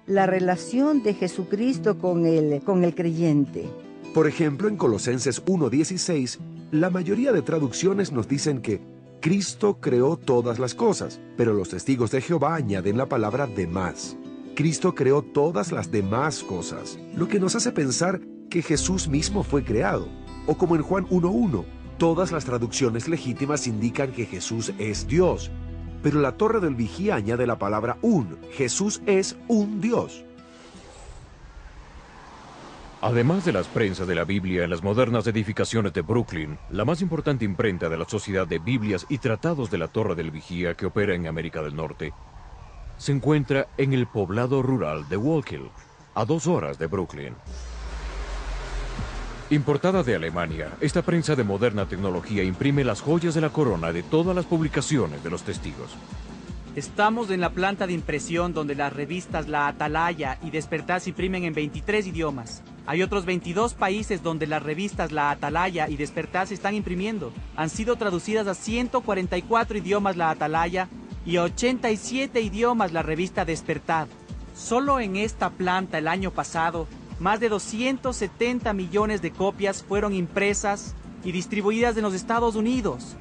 relación de Jesucristo con el creyente. Por ejemplo, en Colosenses 1:16, la mayoría de traducciones nos dicen que Cristo creó todas las cosas, pero los testigos de Jehová añaden la palabra demás. Cristo creó todas las demás cosas, lo que nos hace pensar que Jesús mismo fue creado. O como en Juan 1:1, todas las traducciones legítimas indican que Jesús es Dios, pero la Torre del Vigía añade la palabra un. Jesús es un Dios. Además de las prensas de la Biblia en las modernas edificaciones de Brooklyn, la más importante imprenta de la Sociedad de Biblias y Tratados de la Torre del Vigía que opera en América del Norte, se encuentra en el poblado rural de Wallkill, a 2 horas de Brooklyn. Importada de Alemania, esta prensa de moderna tecnología imprime las joyas de la corona de todas las publicaciones de los testigos. Estamos en la planta de impresión donde las revistas La Atalaya y Despertar se imprimen en 23 idiomas. Hay otros 22 países donde las revistas La Atalaya y Despertar se están imprimiendo. Han sido traducidas a 144 idiomas La Atalaya y a 87 idiomas la revista Despertar. Solo en esta planta el año pasado, más de 270 millones de copias fueron impresas y distribuidas en los Estados Unidos.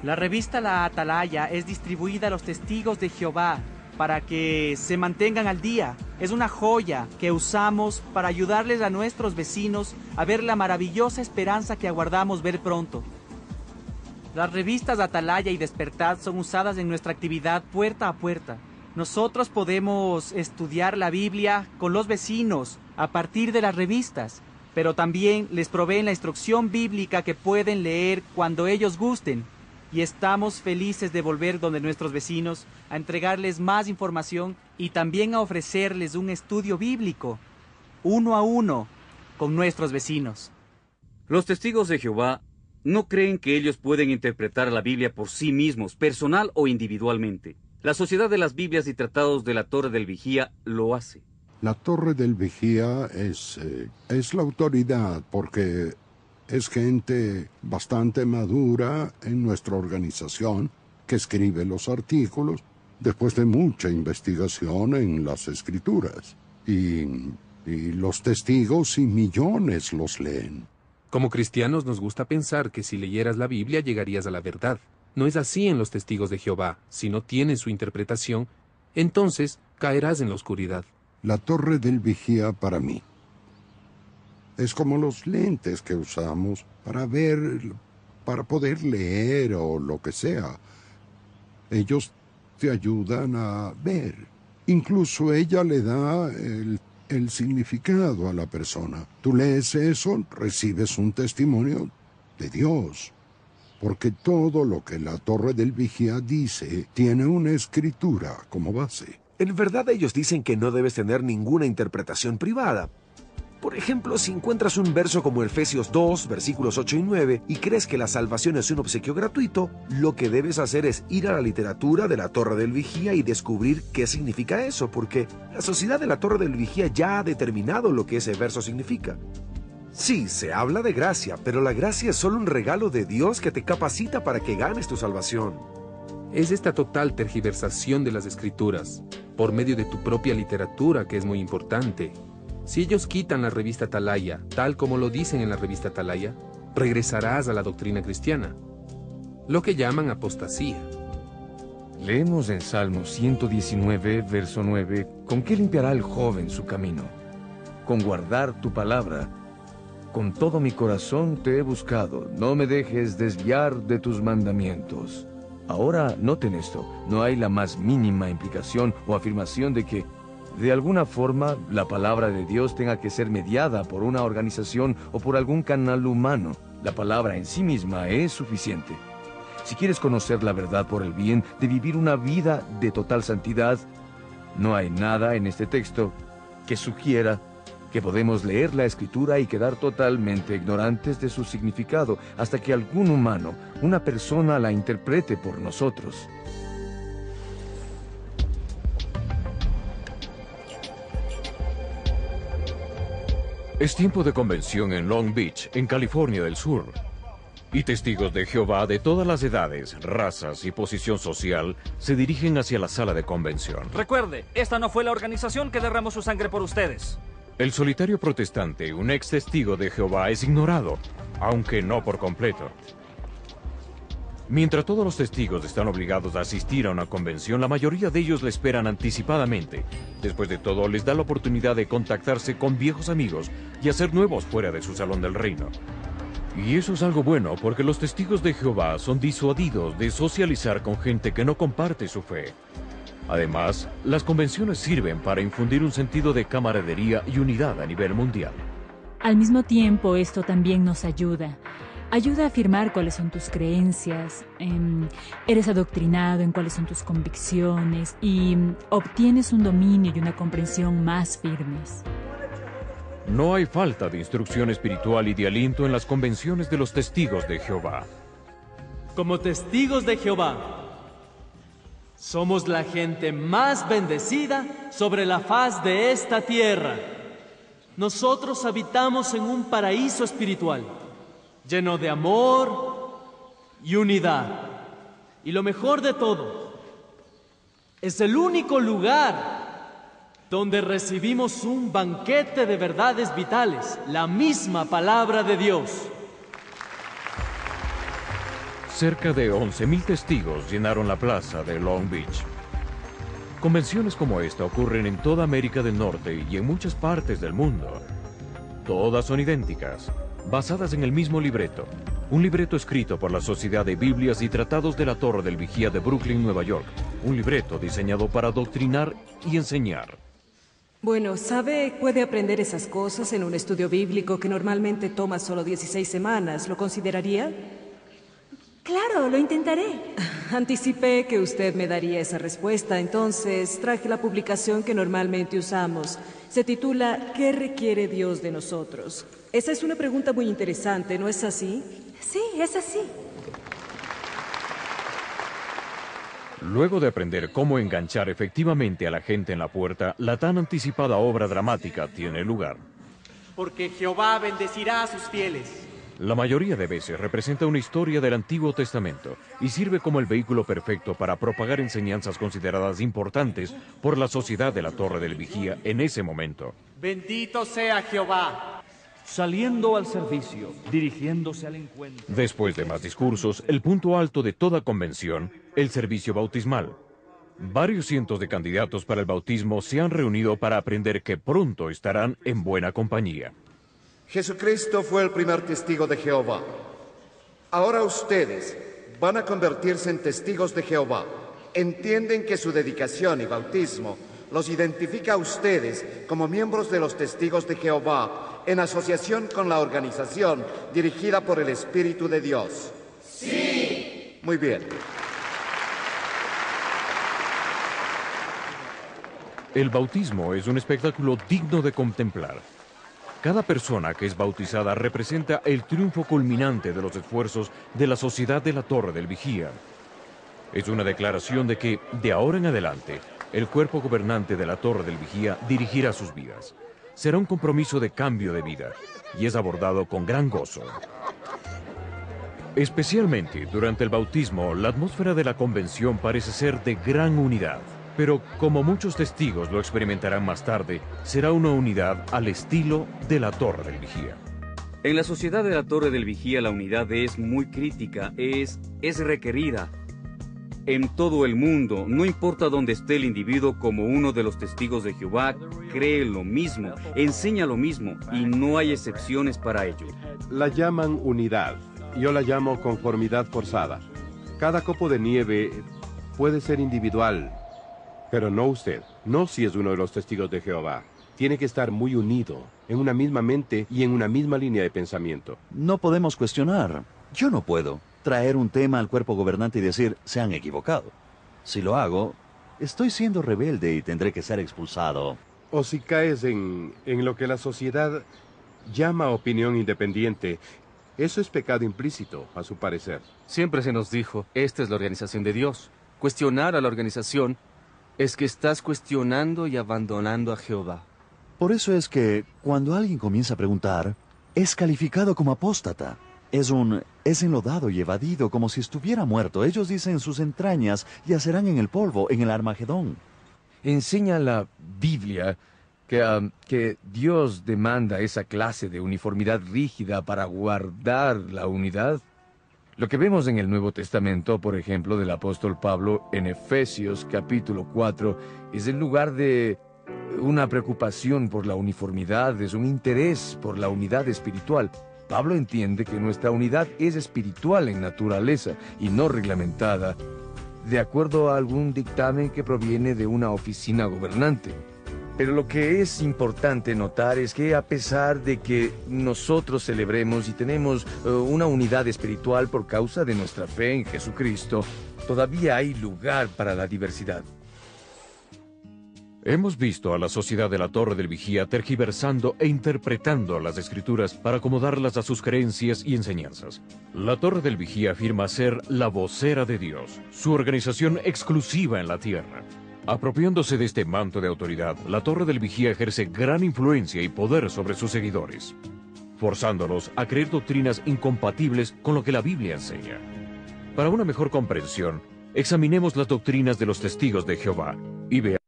La revista La Atalaya es distribuida a los testigos de Jehová para que se mantengan al día. Es una joya que usamos para ayudarles a nuestros vecinos a ver la maravillosa esperanza que aguardamos ver pronto. Las revistas Atalaya y Despertad son usadas en nuestra actividad puerta a puerta. Nosotros podemos estudiar la Biblia con los vecinos a partir de las revistas, pero también les proveen la instrucción bíblica que pueden leer cuando ellos gusten. Y estamos felices de volver donde nuestros vecinos a entregarles más información y también a ofrecerles un estudio bíblico, 1 a 1, con nuestros vecinos. Los testigos de Jehová no creen que ellos pueden interpretar la Biblia por sí mismos, personal o individualmente. La Sociedad de las Biblias y Tratados de la Torre del Vigía lo hace. La Torre del Vigía es la autoridad porque es gente bastante madura en nuestra organización que escribe los artículos después de mucha investigación en las escrituras. Y los testigos y millones los leen. Como cristianos nos gusta pensar que si leyeras la Biblia llegarías a la verdad. No es así en los testigos de Jehová. Si no tienes su interpretación, entonces caerás en la oscuridad. La Torre del Vigía para mí es como los lentes que usamos para ver, para poder leer o lo que sea. Ellos te ayudan a ver. Incluso ella le da el significado a la persona. Tú lees eso, recibes un testimonio de Dios. Porque todo lo que la Torre del Vigía dice tiene una escritura como base. En verdad ellos dicen que no debes tener ninguna interpretación privada. Por ejemplo, si encuentras un verso como Efesios 2, versículos 8 y 9, y crees que la salvación es un obsequio gratuito, lo que debes hacer es ir a la literatura de la Torre del Vigía y descubrir qué significa eso, porque la Sociedad de la Torre del Vigía ya ha determinado lo que ese verso significa. Sí, se habla de gracia, pero la gracia es solo un regalo de Dios que te capacita para que ganes tu salvación. Es esta total tergiversación de las Escrituras, por medio de tu propia literatura, que es muy importante. Si ellos quitan la revista Atalaya, tal como lo dicen en la revista Atalaya, regresarás a la doctrina cristiana, lo que llaman apostasía. Leemos en Salmo 119, verso 9, ¿con qué limpiará el joven su camino? Con guardar tu palabra. Con todo mi corazón te he buscado, no me dejes desviar de tus mandamientos. Ahora, noten esto, no hay la más mínima implicación o afirmación de que, de alguna forma, la palabra de Dios tenga que ser mediada por una organización o por algún canal humano. La palabra en sí misma es suficiente. Si quieres conocer la verdad por el bien de vivir una vida de total santidad, no hay nada en este texto que sugiera que podemos leer la Escritura y quedar totalmente ignorantes de su significado hasta que algún humano, una persona, la interprete por nosotros. Es tiempo de convención en Long Beach, en California del Sur. Y testigos de Jehová de todas las edades, razas y posición social se dirigen hacia la sala de convención. Recuerde, esta no fue la organización que derramó su sangre por ustedes. El solitario protestante, un ex testigo de Jehová, es ignorado, aunque no por completo. Mientras todos los testigos están obligados a asistir a una convención, la mayoría de ellos la esperan anticipadamente. Después de todo, les da la oportunidad de contactarse con viejos amigos y hacer nuevos fuera de su salón del reino. Y eso es algo bueno, porque los testigos de Jehová son disuadidos de socializar con gente que no comparte su fe. Además, las convenciones sirven para infundir un sentido de camaradería y unidad a nivel mundial. Al mismo tiempo, esto también nos ayuda. Ayuda a afirmar cuáles son tus creencias, eres adoctrinado en cuáles son tus convicciones y obtienes un dominio y una comprensión más firmes. No hay falta de instrucción espiritual y de aliento en las convenciones de los testigos de Jehová. Como testigos de Jehová, somos la gente más bendecida sobre la faz de esta tierra. Nosotros habitamos en un paraíso espiritual, lleno de amor y unidad. Y lo mejor de todo, es el único lugar donde recibimos un banquete de verdades vitales, la misma palabra de Dios. Cerca de 11,000 testigos llenaron la plaza de Long Beach. Convenciones como esta ocurren en toda América del Norte y en muchas partes del mundo. Todas son idénticas, basadas en el mismo libreto. Un libreto escrito por la Sociedad de Biblias y Tratados de la Torre del Vigía de Brooklyn, Nueva York. Un libreto diseñado para adoctrinar y enseñar. Bueno, ¿sabe? Puede aprender esas cosas en un estudio bíblico que normalmente toma solo 16 semanas. ¿Lo consideraría? Claro, lo intentaré. Anticipé que usted me daría esa respuesta, entonces traje la publicación que normalmente usamos. Se titula ¿Qué requiere Dios de nosotros? Esa es una pregunta muy interesante, ¿no es así? Sí, es así. Luego de aprender cómo enganchar efectivamente a la gente en la puerta, la tan anticipada obra dramática tiene lugar. Porque Jehová bendecirá a sus fieles. La mayoría de veces representa una historia del Antiguo Testamento y sirve como el vehículo perfecto para propagar enseñanzas consideradas importantes por la sociedad de la Torre del Vigía en ese momento. Bendito sea Jehová. Saliendo al servicio, dirigiéndose al encuentro. Después de más discursos, el punto alto de toda convención, el servicio bautismal. Varios cientos de candidatos para el bautismo se han reunido para aprender que pronto estarán en buena compañía. Jesucristo fue el primer testigo de Jehová. Ahora ustedes van a convertirse en testigos de Jehová. Entienden que su dedicación y bautismo los identifica a ustedes como miembros de los testigos de Jehová en asociación con la organización dirigida por el Espíritu de Dios. ¡Sí! Muy bien. El bautismo es un espectáculo digno de contemplar. Cada persona que es bautizada representa el triunfo culminante de los esfuerzos de la sociedad de la Torre del Vigía. Es una declaración de que, de ahora en adelante, el cuerpo gobernante de la Torre del Vigía dirigirá sus vidas. Será un compromiso de cambio de vida y es abordado con gran gozo. Especialmente durante el bautismo, la atmósfera de la convención parece ser de gran unidad. Pero, como muchos testigos lo experimentarán más tarde, será una unidad al estilo de la Torre del Vigía. En la sociedad de la Torre del Vigía la unidad es muy crítica, es requerida. En todo el mundo, no importa dónde esté el individuo, como uno de los testigos de Jehová, cree lo mismo, enseña lo mismo y no hay excepciones para ello. La llaman unidad, yo la llamo conformidad forzada. Cada copo de nieve puede ser individual, pero no usted, no si es uno de los testigos de Jehová. Tiene que estar muy unido, en una misma mente y en una misma línea de pensamiento. No podemos cuestionar. Yo no puedo traer un tema al cuerpo gobernante y decir, se han equivocado. Si lo hago, estoy siendo rebelde y tendré que ser expulsado. O si caes en lo que la sociedad llama opinión independiente, eso es pecado implícito, a su parecer. Siempre se nos dijo, esta es la organización de Dios. Cuestionar a la organización es que estás cuestionando y abandonando a Jehová. Por eso es que, cuando alguien comienza a preguntar, es calificado como apóstata. Es enlodado y evadido como si estuviera muerto. Ellos dicen sus entrañas yacerán en el polvo, en el Armagedón. Enseña la Biblia que Dios demanda esa clase de uniformidad rígida para guardar la unidad. Lo que vemos en el Nuevo Testamento, por ejemplo, del apóstol Pablo en Efesios capítulo 4, es en lugar de una preocupación por la uniformidad, es un interés por la unidad espiritual. Pablo entiende que nuestra unidad es espiritual en naturaleza y no reglamentada, de acuerdo a algún dictamen que proviene de una oficina gobernante. Pero lo que es importante notar es que a pesar de que nosotros celebremos y tenemos una unidad espiritual por causa de nuestra fe en Jesucristo, todavía hay lugar para la diversidad. Hemos visto a la sociedad de la Torre del Vigía tergiversando e interpretando las Escrituras para acomodarlas a sus creencias y enseñanzas. La Torre del Vigía afirma ser la vocera de Dios, su organización exclusiva en la tierra. Apropiándose de este manto de autoridad, la Torre del Vigía ejerce gran influencia y poder sobre sus seguidores, forzándolos a creer doctrinas incompatibles con lo que la Biblia enseña. Para una mejor comprensión, examinemos las doctrinas de los testigos de Jehová y veamos.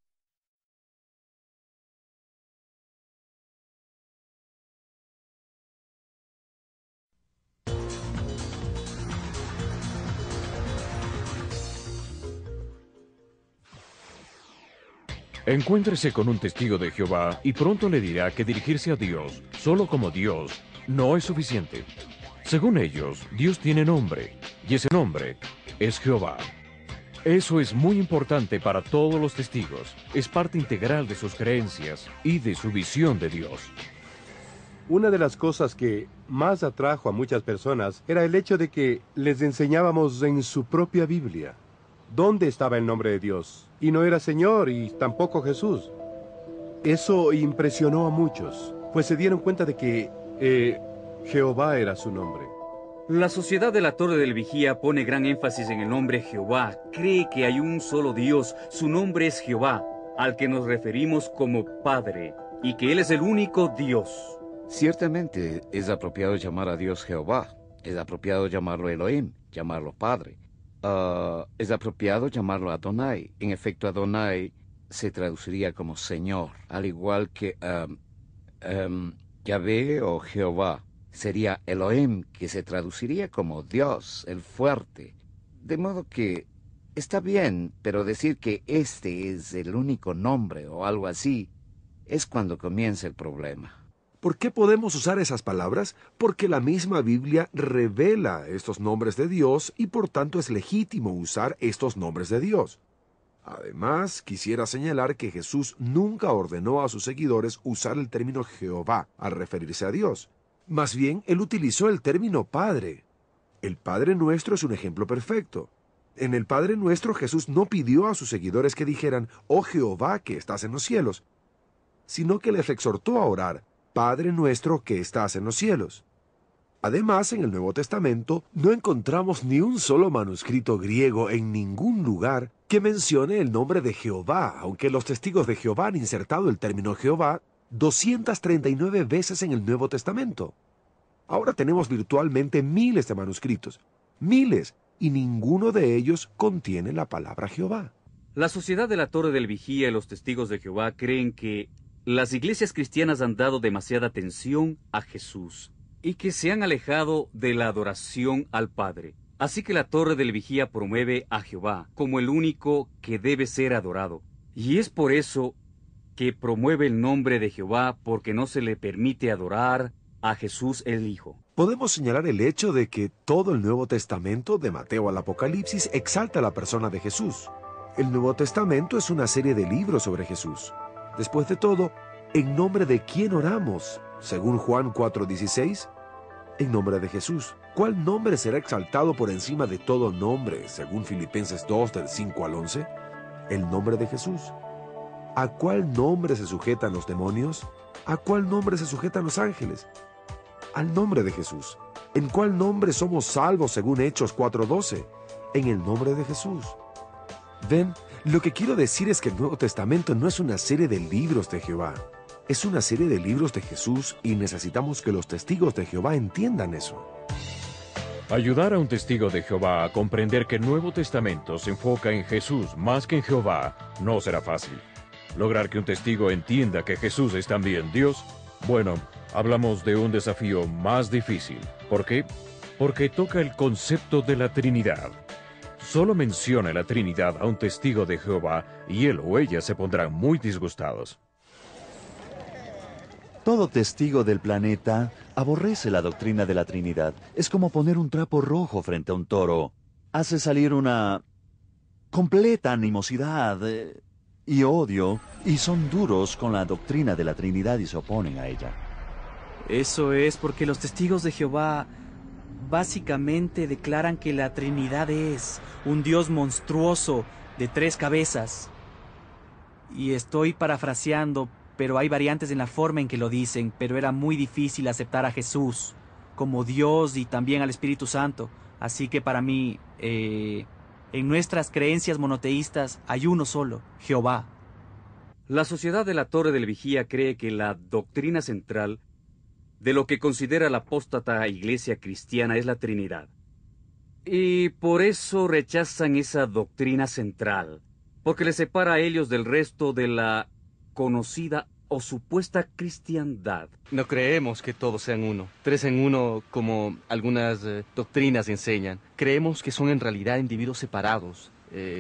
Encuéntrese con un testigo de Jehová y pronto le dirá que dirigirse a Dios, solo como Dios, no es suficiente. Según ellos, Dios tiene nombre, y ese nombre es Jehová. Eso es muy importante para todos los testigos. Es parte integral de sus creencias y de su visión de Dios. Una de las cosas que más atrajo a muchas personas era el hecho de que les enseñábamos en su propia Biblia dónde estaba el nombre de Dios. Y no era Señor y tampoco Jesús. Eso impresionó a muchos, pues se dieron cuenta de que Jehová era su nombre. La Sociedad de la Torre del Vigía pone gran énfasis en el nombre Jehová. Cree que hay un solo Dios, su nombre es Jehová, al que nos referimos como Padre, y que Él es el único Dios. Ciertamente es apropiado llamar a Dios Jehová, es apropiado llamarlo Elohim, llamarlo Padre. Es apropiado llamarlo Adonai. En efecto, Adonai se traduciría como Señor, al igual que Yahvé o Jehová. Sería Elohim, que se traduciría como Dios, el fuerte. De modo que está bien, pero decir que este es el único nombre o algo así, es cuando comienza el problema. ¿Por qué podemos usar esas palabras? Porque la misma Biblia revela estos nombres de Dios y por tanto es legítimo usar estos nombres de Dios. Además, quisiera señalar que Jesús nunca ordenó a sus seguidores usar el término Jehová al referirse a Dios. Más bien, él utilizó el término Padre. El Padre Nuestro es un ejemplo perfecto. En el Padre Nuestro, Jesús no pidió a sus seguidores que dijeran, «Oh Jehová, que estás en los cielos», sino que les exhortó a orar, «Padre Nuestro, que estás en los cielos». Además, en el Nuevo Testamento no encontramos ni un solo manuscrito griego en ningún lugar que mencione el nombre de Jehová, aunque los testigos de Jehová han insertado el término Jehová 239 veces en el Nuevo Testamento. Ahora tenemos virtualmente miles de manuscritos, miles, y ninguno de ellos contiene la palabra Jehová. La Sociedad de la Torre del Vigía y los Testigos de Jehová creen que las iglesias cristianas han dado demasiada atención a Jesús y que se han alejado de la adoración al Padre. Así que la Torre del Vigía promueve a Jehová como el único que debe ser adorado. Y es por eso que promueve el nombre de Jehová, porque no se le permite adorar a Jesús el Hijo. Podemos señalar el hecho de que todo el Nuevo Testamento, de Mateo al Apocalipsis, exalta la persona de Jesús. El Nuevo Testamento es una serie de libros sobre Jesús. Después de todo, ¿en nombre de quién oramos? Según Juan 4:16, en nombre de Jesús. ¿Cuál nombre será exaltado por encima de todo nombre? Según Filipenses 2, del 5 al 11, el nombre de Jesús. ¿A cuál nombre se sujetan los demonios? ¿A cuál nombre se sujetan los ángeles? Al nombre de Jesús. ¿En cuál nombre somos salvos según Hechos 4:12? En el nombre de Jesús. Ven, lo que quiero decir es que el Nuevo Testamento no es una serie de libros de Jehová. Es una serie de libros de Jesús y necesitamos que los testigos de Jehová entiendan eso. Ayudar a un testigo de Jehová a comprender que el Nuevo Testamento se enfoca en Jesús más que en Jehová no será fácil. Lograr que un testigo entienda que Jesús es también Dios, bueno, hablamos de un desafío más difícil. ¿Por qué? Porque toca el concepto de la Trinidad. Solo menciona la Trinidad a un testigo de Jehová y él o ella se pondrán muy disgustados. Todo testigo del planeta aborrece la doctrina de la Trinidad. Es como poner un trapo rojo frente a un toro. Hace salir una completa animosidad y odio, y son duros con la doctrina de la Trinidad y se oponen a ella. Eso es porque los testigos de Jehová básicamente declaran que la Trinidad es un Dios monstruoso de 3 cabezas. Y estoy parafraseando, pero hay variantes en la forma en que lo dicen, pero era muy difícil aceptar a Jesús como Dios y también al Espíritu Santo. Así que para mí, en nuestras creencias monoteístas hay uno solo, Jehová. La Sociedad de la Torre del Vigía cree que la doctrina central de lo que considera la apóstata iglesia cristiana es la Trinidad. Y por eso rechazan esa doctrina central, porque les separa a ellos del resto de la conocida o supuesta cristiandad. No creemos que todos sean uno, 3 en 1 como algunas doctrinas enseñan. Creemos que son en realidad individuos separados,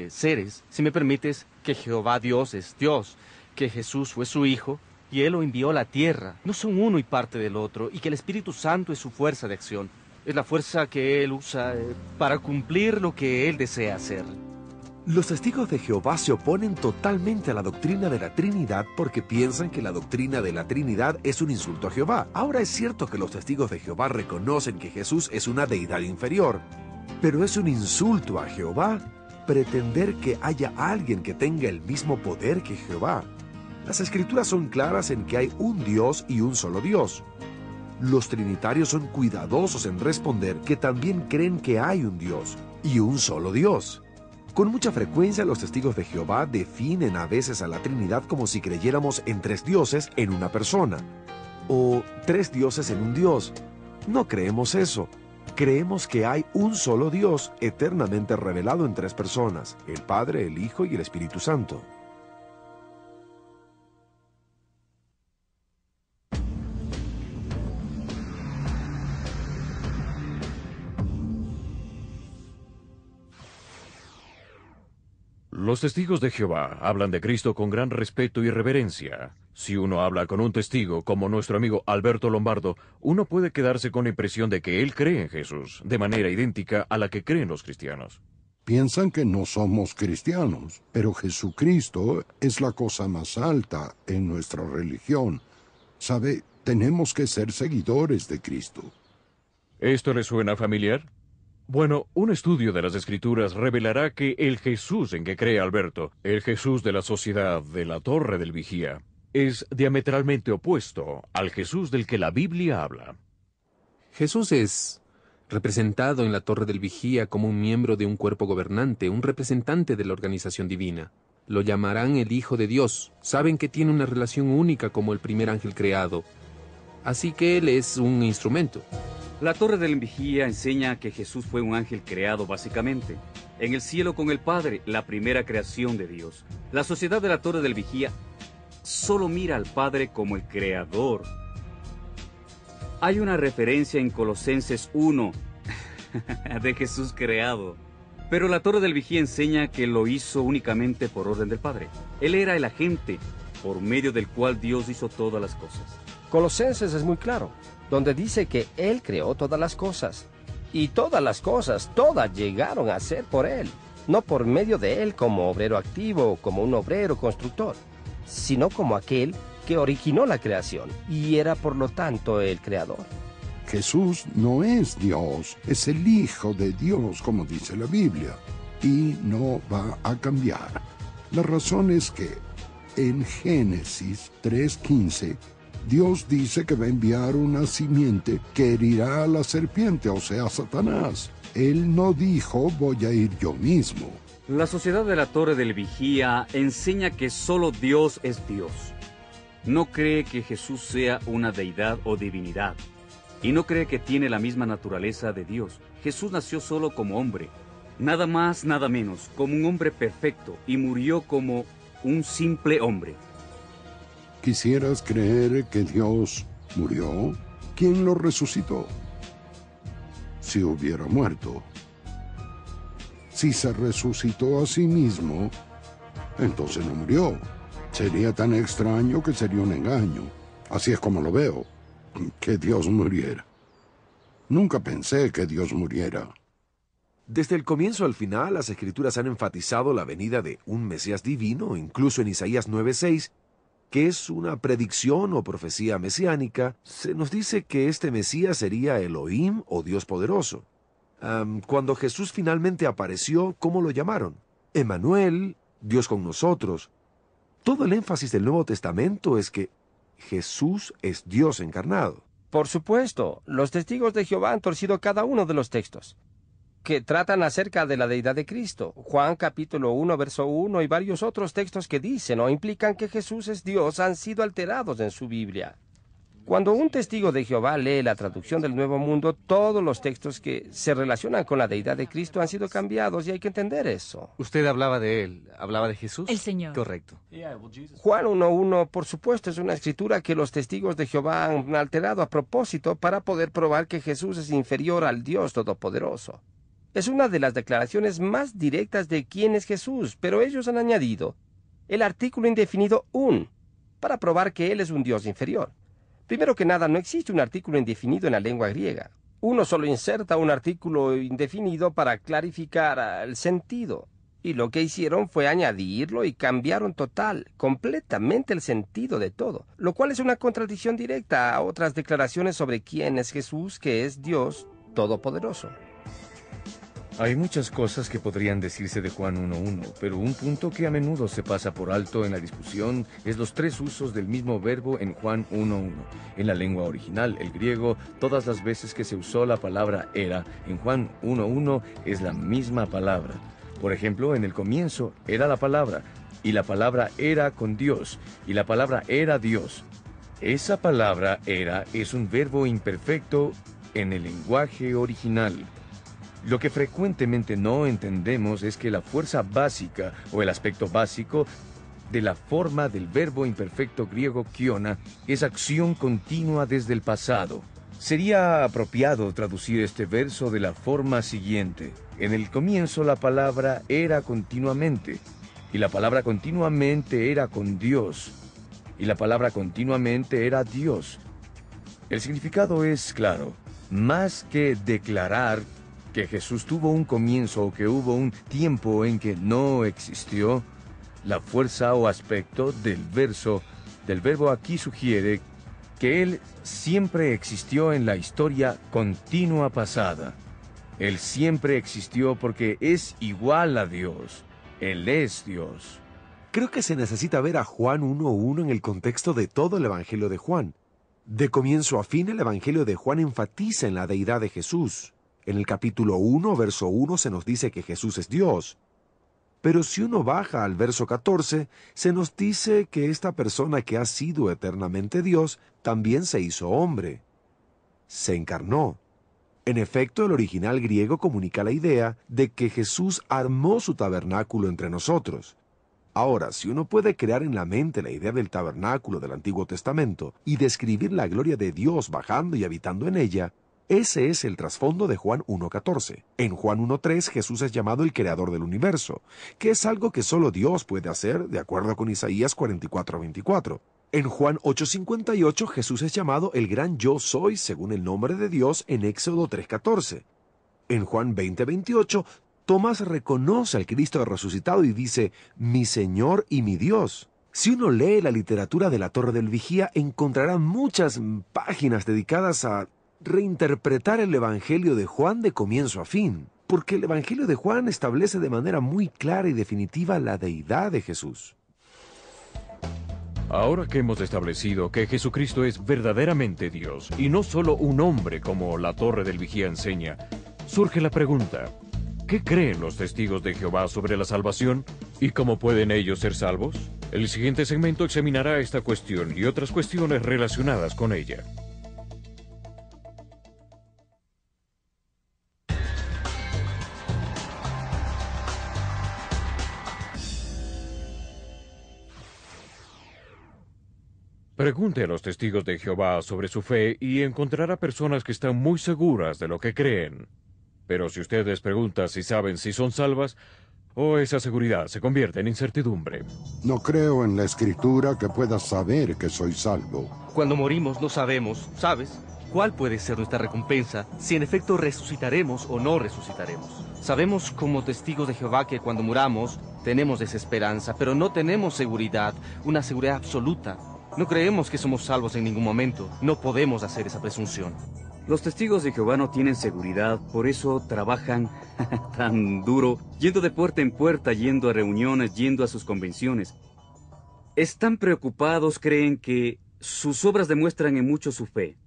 seres. Si me permites, que Jehová Dios es Dios, que Jesús fue su Hijo y Él lo envió a la tierra. No son uno y parte del otro, y que el Espíritu Santo es su fuerza de acción. Es la fuerza que Él usa para cumplir lo que Él desea hacer. Los testigos de Jehová se oponen totalmente a la doctrina de la Trinidad porque piensan que la doctrina de la Trinidad es un insulto a Jehová. Ahora es cierto que los testigos de Jehová reconocen que Jesús es una deidad inferior, pero es un insulto a Jehová pretender que haya alguien que tenga el mismo poder que Jehová. Las Escrituras son claras en que hay un Dios y un solo Dios. Los trinitarios son cuidadosos en responder que también creen que hay un Dios, y un solo Dios. Con mucha frecuencia los testigos de Jehová definen a veces a la Trinidad como si creyéramos en 3 dioses en una persona, o 3 dioses en un Dios. No creemos eso. Creemos que hay un solo Dios eternamente revelado en 3 personas, el Padre, el Hijo y el Espíritu Santo. Los testigos de Jehová hablan de Cristo con gran respeto y reverencia. Si uno habla con un testigo, como nuestro amigo Alberto Lombardo, uno puede quedarse con la impresión de que él cree en Jesús, de manera idéntica a la que creen los cristianos. Piensan que no somos cristianos, pero Jesucristo es la cosa más alta en nuestra religión. ¿Sabe? Tenemos que ser seguidores de Cristo. ¿Esto le suena familiar? Bueno, un estudio de las Escrituras revelará que el Jesús en que cree Alberto, el Jesús de la sociedad de la Torre del Vigía, es diametralmente opuesto al Jesús del que la Biblia habla. Jesús es representado en la Torre del Vigía como un miembro de un cuerpo gobernante, un representante de la organización divina. Lo llamarán el Hijo de Dios. Saben que tiene una relación única como el primer ángel creado. Así que él es un instrumento. La Torre del Vigía enseña que Jesús fue un ángel creado básicamente. En el cielo con el Padre, la primera creación de Dios. La sociedad de la Torre del Vigía solo mira al Padre como el creador. Hay una referencia en Colosenses 1 de Jesús creado. Pero la Torre del Vigía enseña que lo hizo únicamente por orden del Padre. Él era el agente por medio del cual Dios hizo todas las cosas. Colosenses es muy claro, donde dice que Él creó todas las cosas. Y todas las cosas, todas llegaron a ser por Él. No por medio de Él como obrero activo o como un obrero constructor, sino como aquel que originó la creación y era por lo tanto el creador. Jesús no es Dios, es el Hijo de Dios, como dice la Biblia, y no va a cambiar. La razón es que en Génesis 3:15, Dios dice que va a enviar una simiente que herirá a la serpiente, o sea, a Satanás. Él no dijo, voy a ir yo mismo. La sociedad de la Torre del Vigía enseña que solo Dios es Dios. No cree que Jesús sea una deidad o divinidad. Y no cree que tiene la misma naturaleza de Dios. Jesús nació solo como hombre. Nada más, nada menos, como un hombre perfecto. Y murió como un simple hombre. ¿Quisieras creer que Dios murió? ¿Quién lo resucitó? Si hubiera muerto. Si se resucitó a sí mismo, entonces no murió. Sería tan extraño que sería un engaño. Así es como lo veo, que Dios muriera. Nunca pensé que Dios muriera. Desde el comienzo al final, las Escrituras han enfatizado la venida de un Mesías divino, incluso en Isaías 9:6, que es una predicción o profecía mesiánica. Se nos dice que este Mesías sería Elohim o Dios poderoso. Cuando Jesús finalmente apareció, ¿cómo lo llamaron? Emmanuel, Dios con nosotros. Todo el énfasis del Nuevo Testamento es que Jesús es Dios encarnado. Por supuesto, los testigos de Jehová han torcido cada uno de los textos que tratan acerca de la deidad de Cristo. Juan capítulo 1, verso 1 y varios otros textos que dicen o implican que Jesús es Dios han sido alterados en su Biblia. Cuando un testigo de Jehová lee la traducción del Nuevo Mundo, todos los textos que se relacionan con la deidad de Cristo han sido cambiados y hay que entender eso. Usted hablaba de él, hablaba de Jesús. El Señor. Correcto. Juan 1:1, por supuesto, es una escritura que los testigos de Jehová han alterado a propósito para poder probar que Jesús es inferior al Dios Todopoderoso. Es una de las declaraciones más directas de quién es Jesús, pero ellos han añadido el artículo indefinido un, para probar que Él es un Dios inferior. Primero que nada, no existe un artículo indefinido en la lengua griega. Uno solo inserta un artículo indefinido para clarificar el sentido. Y lo que hicieron fue añadirlo y cambiaron completamente el sentido de todo, lo cual es una contradicción directa a otras declaraciones sobre quién es Jesús, que es Dios Todopoderoso. Hay muchas cosas que podrían decirse de Juan 1:1, pero un punto que a menudo se pasa por alto en la discusión es los 3 usos del mismo verbo en Juan 1:1. En la lengua original, el griego, todas las veces que se usó la palabra era, en Juan 1:1 es la misma palabra. Por ejemplo, en el comienzo era la palabra, y la palabra era con Dios, y la palabra era Dios. Esa palabra era es un verbo imperfecto en el lenguaje original. Lo que frecuentemente no entendemos es que la fuerza básica o el aspecto básico de la forma del verbo imperfecto griego kiona es acción continua desde el pasado. Sería apropiado traducir este verso de la forma siguiente. En el comienzo la palabra era continuamente, y la palabra continuamente era con Dios, y la palabra continuamente era Dios. El significado es claro. Más que declarar que Jesús tuvo un comienzo o que hubo un tiempo en que no existió, la fuerza o aspecto del verbo aquí sugiere que Él siempre existió en la historia continua pasada. Él siempre existió porque es igual a Dios. Él es Dios. Creo que se necesita ver a Juan 1:1 en el contexto de todo el Evangelio de Juan. De comienzo a fin, el Evangelio de Juan enfatiza en la deidad de Jesús. En el capítulo 1, verso 1, se nos dice que Jesús es Dios. Pero si uno baja al verso 14, se nos dice que esta persona que ha sido eternamente Dios, también se hizo hombre. Se encarnó. En efecto, el original griego comunica la idea de que Jesús armó su tabernáculo entre nosotros. Ahora, si uno puede crear en la mente la idea del tabernáculo del Antiguo Testamento y describir la gloria de Dios bajando y habitando en ella, ese es el trasfondo de Juan 1:14. En Juan 1:3 Jesús es llamado el creador del universo, que es algo que solo Dios puede hacer, de acuerdo con Isaías 44:24. En Juan 8:58 Jesús es llamado el gran yo soy, según el nombre de Dios, en Éxodo 3:14. En Juan 20:28 Tomás reconoce al Cristo resucitado y dice, mi Señor y mi Dios. Si uno lee la literatura de la Torre del Vigía, encontrará muchas páginas dedicadas a reinterpretar el Evangelio de Juan de comienzo a fin, porque el Evangelio de Juan establece de manera muy clara y definitiva la deidad de Jesús. Ahora que hemos establecido que Jesucristo es verdaderamente Dios y no solo un hombre como la Torre del Vigía enseña, surge la pregunta, ¿qué creen los testigos de Jehová sobre la salvación? ¿Y cómo pueden ellos ser salvos? El siguiente segmento examinará esta cuestión y otras cuestiones relacionadas con ella. Pregunte a los testigos de Jehová sobre su fe y encontrará personas que están muy seguras de lo que creen. Pero si usted les pregunta si saben si son salvas, esa seguridad se convierte en incertidumbre. No creo en la Escritura que pueda saber que soy salvo. Cuando morimos no sabemos, ¿sabes?, cuál puede ser nuestra recompensa, si en efecto resucitaremos o no resucitaremos. Sabemos como testigos de Jehová que cuando muramos tenemos desesperanza, pero no tenemos seguridad, una seguridad absoluta. No creemos que somos salvos en ningún momento. No podemos hacer esa presunción. Los testigos de Jehová no tienen seguridad, por eso trabajan tan duro, yendo de puerta en puerta, yendo a reuniones, yendo a sus convenciones. Están preocupados, creen que sus obras demuestran en mucho su fe.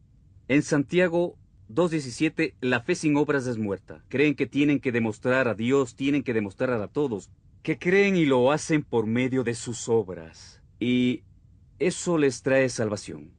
En Santiago 2:17, la fe sin obras es muerta. Creen que tienen que demostrar a Dios, tienen que demostrar a todos, que creen y lo hacen por medio de sus obras. Y eso les trae salvación.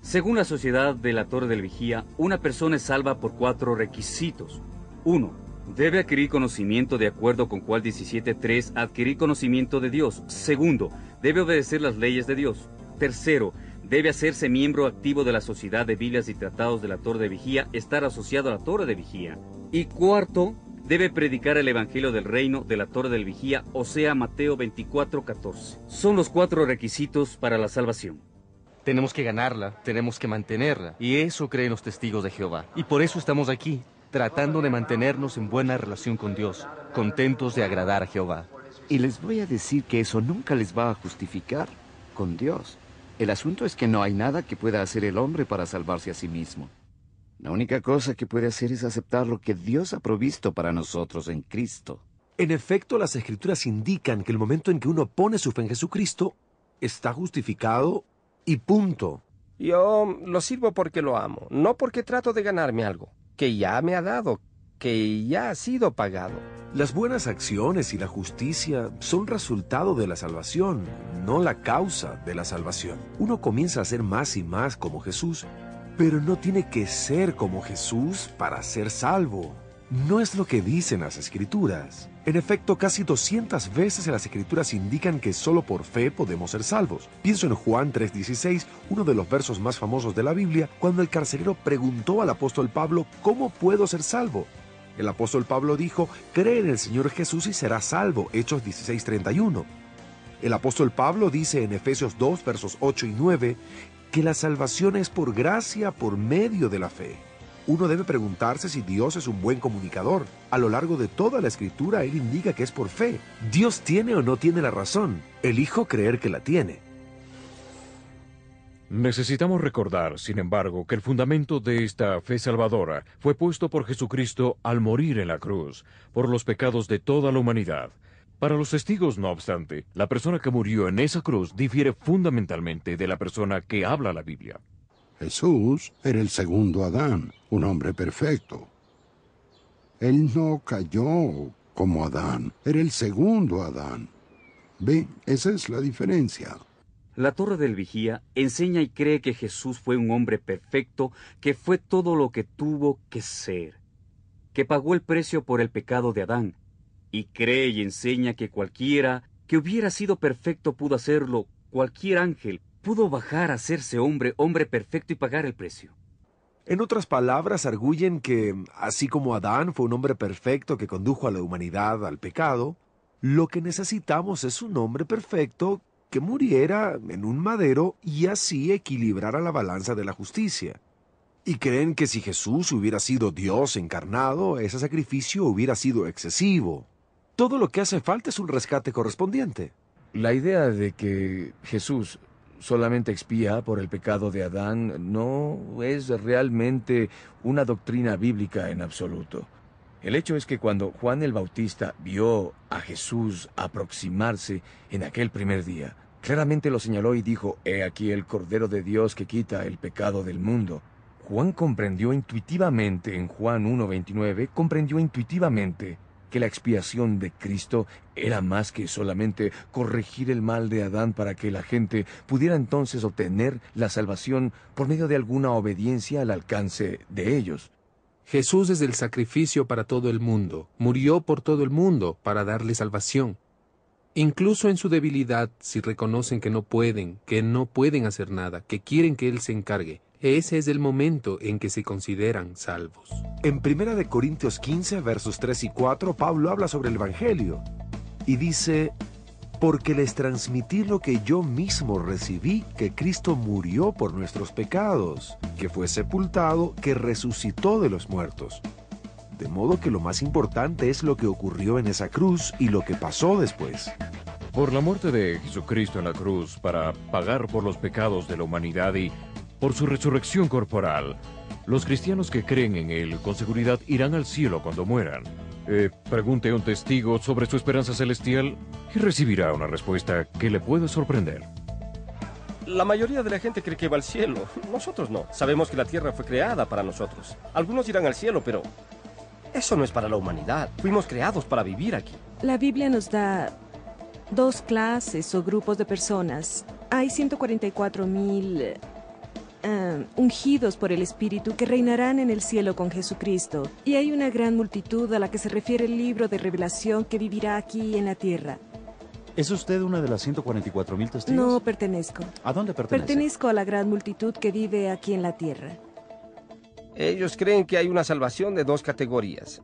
Según la Sociedad de la Torre del Vigía, una persona es salva por 4 requisitos. 1. Debe adquirir conocimiento de acuerdo con Juan 17:3, adquirir conocimiento de Dios. 2. Debe obedecer las leyes de Dios. 3. Debe hacerse miembro activo de la Sociedad de Biblias y Tratados de la Torre de Vigía, estar asociado a la Torre de Vigía. Y 4. Debe predicar el Evangelio del Reino de la Torre del Vigía, o sea, Mateo 24:14. Son los 4 requisitos para la salvación. Tenemos que ganarla, tenemos que mantenerla. Y eso creen los testigos de Jehová. Y por eso estamos aquí, tratando de mantenernos en buena relación con Dios, contentos de agradar a Jehová. Y les voy a decir que eso nunca les va a justificar con Dios. El asunto es que no hay nada que pueda hacer el hombre para salvarse a sí mismo. La única cosa que puede hacer es aceptar lo que Dios ha provisto para nosotros en Cristo. En efecto, las Escrituras indican que el momento en que uno pone su fe en Jesucristo, está justificado y punto. Yo lo sirvo porque lo amo, no porque trato de ganarme algo, que ya me ha dado, que ya ha sido pagado. Las buenas acciones y la justicia son resultado de la salvación, no la causa de la salvación. Uno comienza a ser más y más como Jesús, pero no tiene que ser como Jesús para ser salvo. No es lo que dicen las Escrituras. En efecto, casi 200 veces en las Escrituras indican que solo por fe podemos ser salvos. Pienso en Juan 3:16, uno de los versos más famosos de la Biblia, cuando el carcelero preguntó al apóstol Pablo, ¿cómo puedo ser salvo? El apóstol Pablo dijo, cree en el Señor Jesús y serás salvo, Hechos 16:31. El apóstol Pablo dice en Efesios 2, versos 8 y 9, que la salvación es por gracia por medio de la fe. Uno debe preguntarse si Dios es un buen comunicador. A lo largo de toda la Escritura, Él indica que es por fe. ¿Dios tiene o no tiene la razón? Elijo creer que la tiene. Necesitamos recordar, sin embargo, que el fundamento de esta fe salvadora fue puesto por Jesucristo al morir en la cruz, por los pecados de toda la humanidad. Para los testigos, no obstante, la persona que murió en esa cruz difiere fundamentalmente de la persona que habla la Biblia. Jesús era el segundo Adán, un hombre perfecto. Él no cayó como Adán, era el segundo Adán. Ve, esa es la diferencia. La Torre del Vigía enseña y cree que Jesús fue un hombre perfecto, que fue todo lo que tuvo que ser, que pagó el precio por el pecado de Adán, y cree y enseña que cualquiera que hubiera sido perfecto pudo hacerlo, cualquier ángel pudo bajar a hacerse hombre, hombre perfecto y pagar el precio. En otras palabras, arguyen que, así como Adán fue un hombre perfecto que condujo a la humanidad al pecado, lo que necesitamos es un hombre perfecto que muriera en un madero y así equilibrara la balanza de la justicia. Y creen que si Jesús hubiera sido Dios encarnado, ese sacrificio hubiera sido excesivo. Todo lo que hace falta es un rescate correspondiente. La idea de que Jesús solamente expía por el pecado de Adán no es realmente una doctrina bíblica en absoluto. El hecho es que cuando Juan el Bautista vio a Jesús aproximarse en aquel primer día, claramente lo señaló y dijo, «He aquí el Cordero de Dios que quita el pecado del mundo». Juan comprendió intuitivamente, en Juan 1:29, comprendió intuitivamente que la expiación de Cristo era más que solamente corregir el mal de Adán para que la gente pudiera entonces obtener la salvación por medio de alguna obediencia al alcance de ellos. Jesús es el sacrificio para todo el mundo, murió por todo el mundo para darle salvación. Incluso en su debilidad, si reconocen que no pueden hacer nada, que quieren que Él se encargue, ese es el momento en que se consideran salvos. En 1 Corintios 15, versos 3 y 4, Pablo habla sobre el Evangelio y dice, «Porque les transmití lo que yo mismo recibí, que Cristo murió por nuestros pecados, que fue sepultado, que resucitó de los muertos». De modo que lo más importante es lo que ocurrió en esa cruz y lo que pasó después. Por la muerte de Jesucristo en la cruz para pagar por los pecados de la humanidad y por su resurrección corporal, los cristianos que creen en Él con seguridad irán al cielo cuando mueran. Pregunte a un testigo sobre su esperanza celestial y recibirá una respuesta que le puede sorprender. La mayoría de la gente cree que va al cielo. Nosotros no. Sabemos que la tierra fue creada para nosotros. Algunos irán al cielo, pero eso no es para la humanidad. Fuimos creados para vivir aquí. La Biblia nos da dos clases o grupos de personas. Hay 144,000 ungidos por el Espíritu que reinarán en el cielo con Jesucristo. Y hay una gran multitud a la que se refiere el libro de Revelación que vivirá aquí en la tierra. ¿Es usted una de las 144,000 testigos? No pertenezco. ¿A dónde pertenece? Pertenezco a la gran multitud que vive aquí en la tierra. Ellos creen que hay una salvación de dos categorías.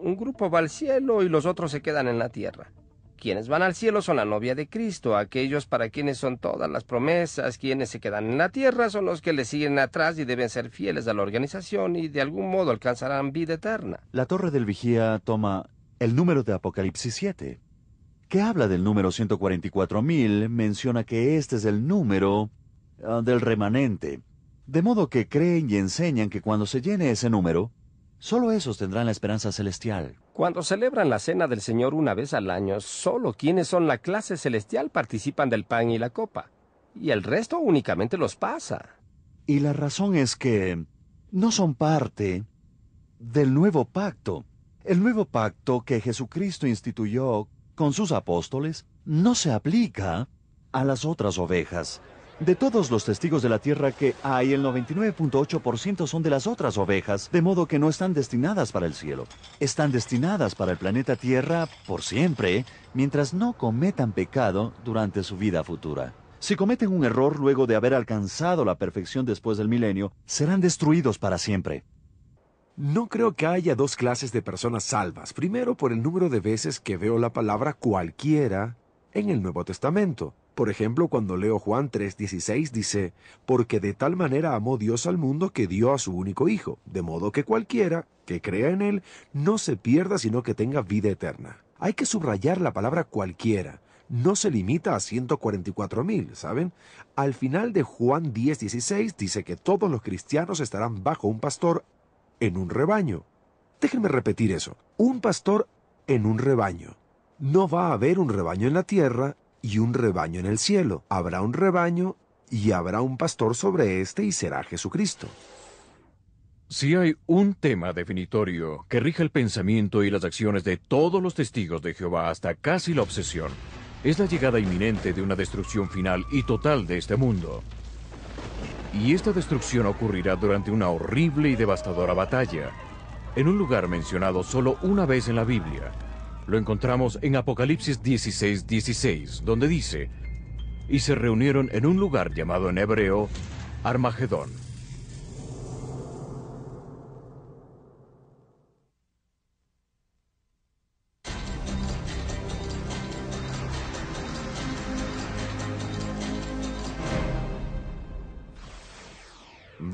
Un grupo va al cielo y los otros se quedan en la tierra. Quienes van al cielo son la novia de Cristo, aquellos para quienes son todas las promesas. Quienes se quedan en la tierra son los que le siguen atrás y deben ser fieles a la organización y de algún modo alcanzarán vida eterna. La Torre del Vigía toma el número de Apocalipsis 7, que habla del número 144,000, menciona que este es el número del remanente. De modo que creen y enseñan que cuando se llene ese número, solo esos tendrán la esperanza celestial. Cuando celebran la cena del Señor una vez al año, solo quienes son la clase celestial participan del pan y la copa, y el resto únicamente los pasa. Y la razón es que no son parte del nuevo pacto. El nuevo pacto que Jesucristo instituyó con sus apóstoles no se aplica a las otras ovejas. De todos los testigos de la tierra que hay, el 99.8% son de las otras ovejas, de modo que no están destinadas para el cielo. Están destinadas para el planeta Tierra por siempre, mientras no cometan pecado durante su vida futura. Si cometen un error luego de haber alcanzado la perfección después del milenio, serán destruidos para siempre. No creo que haya dos clases de personas salvas. Primero, por el número de veces que veo la palabra cualquiera en el Nuevo Testamento. Por ejemplo, cuando leo Juan 3:16 dice, porque de tal manera amó Dios al mundo que dio a su único Hijo, de modo que cualquiera que crea en Él no se pierda, sino que tenga vida eterna. Hay que subrayar la palabra cualquiera. No se limita a 144,000, ¿saben? Al final de Juan 10:16 dice que todos los cristianos estarán bajo un pastor en un rebaño. Déjenme repetir eso. Un pastor en un rebaño. No va a haber un rebaño en la tierra y un rebaño en el cielo. Habrá un rebaño y habrá un pastor sobre este y será Jesucristo. Si hay un tema definitorio que rija el pensamiento y las acciones de todos los testigos de Jehová hasta casi la obsesión, es la llegada inminente de una destrucción final y total de este mundo. Y esta destrucción ocurrirá durante una horrible y devastadora batalla, en un lugar mencionado solo una vez en la Biblia. Lo encontramos en Apocalipsis 16:16, donde dice, y se reunieron en un lugar llamado en hebreo Armagedón.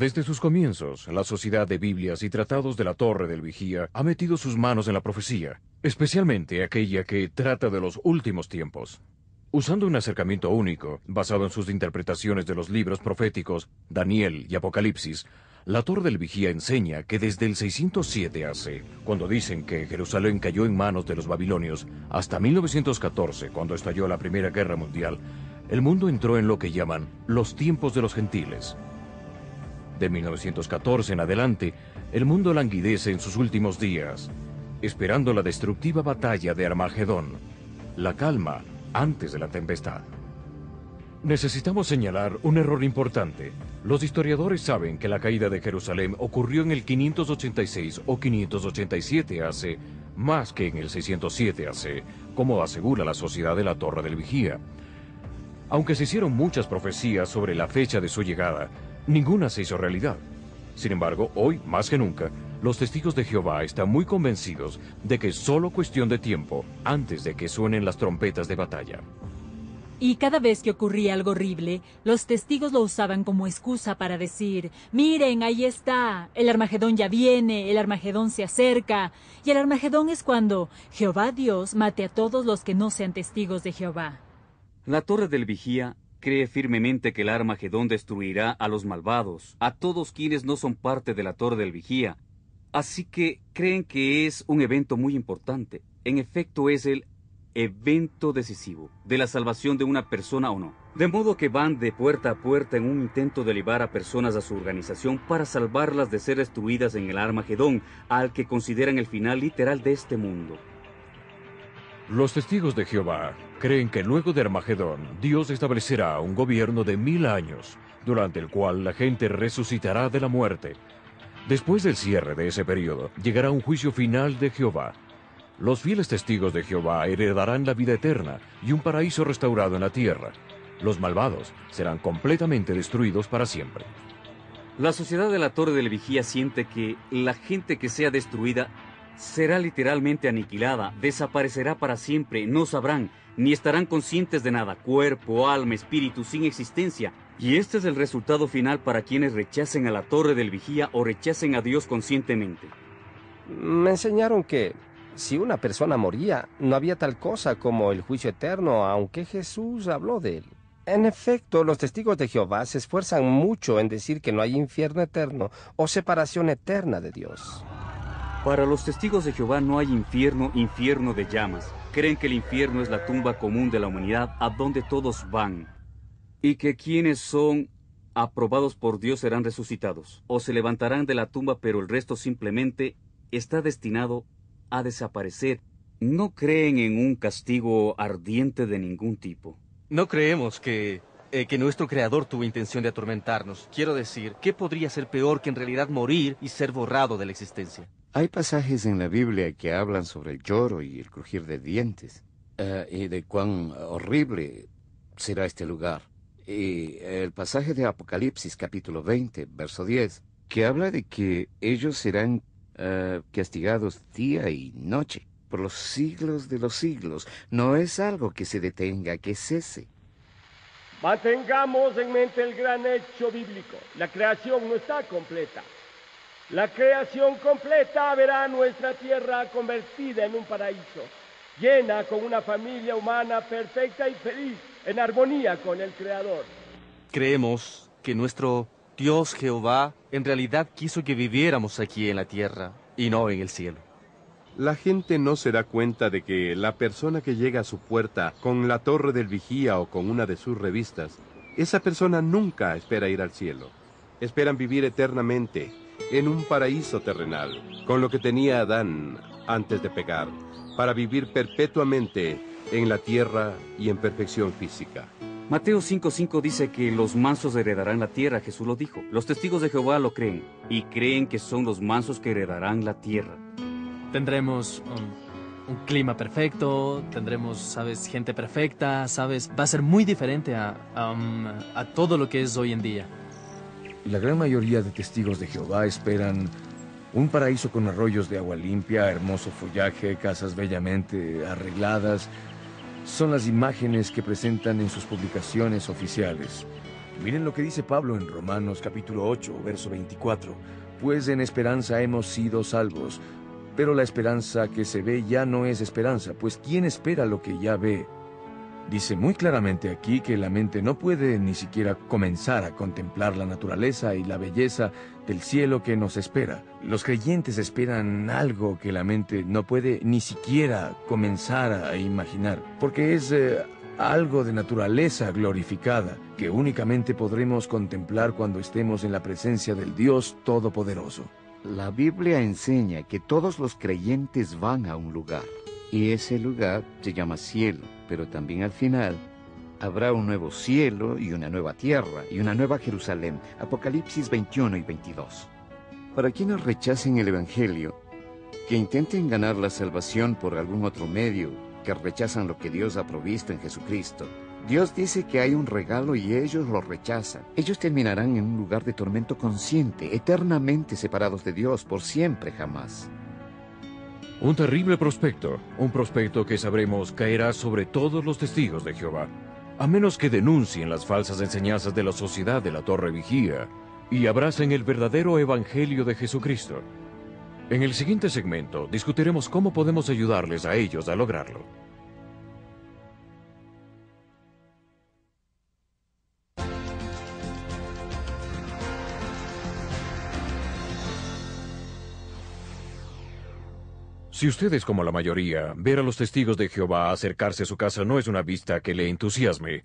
Desde sus comienzos, la Sociedad de Biblias y Tratados de la Torre del Vigía ha metido sus manos en la profecía, especialmente aquella que trata de los últimos tiempos. Usando un acercamiento único, basado en sus interpretaciones de los libros proféticos, Daniel y Apocalipsis, la Torre del Vigía enseña que desde el 607 AC, cuando dicen que Jerusalén cayó en manos de los babilonios, hasta 1914, cuando estalló la Primera Guerra Mundial, el mundo entró en lo que llaman los tiempos de los gentiles. De 1914 en adelante, el mundo languidece en sus últimos días, esperando la destructiva batalla de Armagedón, la calma antes de la tempestad. Necesitamos señalar un error importante. Los historiadores saben que la caída de Jerusalén ocurrió en el 586 o 587 AC, más que en el 607 AC, como asegura la Sociedad de la Torre del Vigía. Aunque se hicieron muchas profecías sobre la fecha de su llegada, ninguna se hizo realidad. Sin embargo, hoy, más que nunca, los testigos de Jehová están muy convencidos de que es solo cuestión de tiempo antes de que suenen las trompetas de batalla. Y cada vez que ocurría algo horrible, los testigos lo usaban como excusa para decir, miren, ahí está, el Armagedón ya viene, el Armagedón se acerca. Y el Armagedón es cuando Jehová Dios mate a todos los que no sean testigos de Jehová. La Torre del Vigía cree firmemente que el Armagedón destruirá a los malvados, a todos quienes no son parte de la Torre del Vigía. Así que creen que es un evento muy importante. En efecto, es el evento decisivo de la salvación de una persona o no. De modo que van de puerta a puerta en un intento de llevar a personas a su organización para salvarlas de ser destruidas en el Armagedón, al que consideran el final literal de este mundo. Los testigos de Jehová creen que luego de Armagedón, Dios establecerá un gobierno de 1000 años, durante el cual la gente resucitará de la muerte. Después del cierre de ese periodo, llegará un juicio final de Jehová. Los fieles testigos de Jehová heredarán la vida eterna y un paraíso restaurado en la tierra. Los malvados serán completamente destruidos para siempre. La Sociedad de la Torre del Vigía siente que la gente que sea destruida será literalmente aniquilada, desaparecerá para siempre, no sabrán, ni estarán conscientes de nada, cuerpo, alma, espíritu, sin existencia. Y este es el resultado final para quienes rechacen a la Torre del Vigía o rechacen a Dios conscientemente. Me enseñaron que si una persona moría, no había tal cosa como el juicio eterno, aunque Jesús habló de él. En efecto, los testigos de Jehová se esfuerzan mucho en decir que no hay infierno eterno o separación eterna de Dios. Para los testigos de Jehová no hay infierno de llamas. Creen que el infierno es la tumba común de la humanidad a donde todos van. Y que quienes son aprobados por Dios serán resucitados. O se levantarán de la tumba, pero el resto simplemente está destinado a desaparecer. No creen en un castigo ardiente de ningún tipo. No creemos que nuestro Creador tuvo intención de atormentarnos. Quiero decir, ¿qué podría ser peor que en realidad morir y ser borrado de la existencia? Hay pasajes en la Biblia que hablan sobre el lloro y el crujir de dientes, y de cuán horrible será este lugar. Y el pasaje de Apocalipsis, capítulo 20, verso 10, que habla de que ellos serán castigados día y noche, por los siglos de los siglos. No es algo que se detenga, que cese. Mantengamos en mente el gran hecho bíblico. La creación no está completa. La creación completa verá nuestra tierra convertida en un paraíso, llena con una familia humana perfecta y feliz, en armonía con el Creador. Creemos que nuestro Dios Jehová en realidad quiso que viviéramos aquí en la tierra y no en el cielo. La gente no se da cuenta de que la persona que llega a su puerta con la torre del vigía o con una de sus revistas, esa persona nunca espera ir al cielo. Esperan vivir eternamente en un paraíso terrenal, con lo que tenía Adán antes de pecar, para vivir perpetuamente en la tierra y en perfección física. Mateo 5:5 dice que los mansos heredarán la tierra. Jesús lo dijo. Los testigos de Jehová lo creen, y creen que son los mansos que heredarán la tierra. Tendremos un clima perfecto, tendremos, ¿sabes?, gente perfecta, ¿sabes? Va a ser muy diferente a todo lo que es hoy en día. La gran mayoría de testigos de Jehová esperan un paraíso con arroyos de agua limpia, hermoso follaje, casas bellamente arregladas. Son las imágenes que presentan en sus publicaciones oficiales. Miren lo que dice Pablo en Romanos capítulo 8, verso 24. Pues en esperanza hemos sido salvos. Pero la esperanza que se ve ya no es esperanza, pues ¿quién espera lo que ya ve? Dice muy claramente aquí que la mente no puede ni siquiera comenzar a contemplar la naturaleza y la belleza del cielo que nos espera. Los creyentes esperan algo que la mente no puede ni siquiera comenzar a imaginar, porque es algo de naturaleza glorificada que únicamente podremos contemplar cuando estemos en la presencia del Dios Todopoderoso. La Biblia enseña que todos los creyentes van a un lugar, y ese lugar se llama cielo, pero también al final habrá un nuevo cielo y una nueva tierra y una nueva Jerusalén. Apocalipsis 21 y 22. Para quienes rechacen el Evangelio, que intenten ganar la salvación por algún otro medio, que rechazan lo que Dios ha provisto en Jesucristo, Dios dice que hay un regalo y ellos lo rechazan. Ellos terminarán en un lugar de tormento consciente, eternamente separados de Dios, por siempre jamás. Un terrible prospecto, un prospecto que sabremos caerá sobre todos los testigos de Jehová, a menos que denuncien las falsas enseñanzas de la sociedad de la Torre Vigía y abracen el verdadero Evangelio de Jesucristo. En el siguiente segmento discutiremos cómo podemos ayudarles a ellos a lograrlo. Si usted es como la mayoría, ver a los testigos de Jehová acercarse a su casa no es una vista que le entusiasme.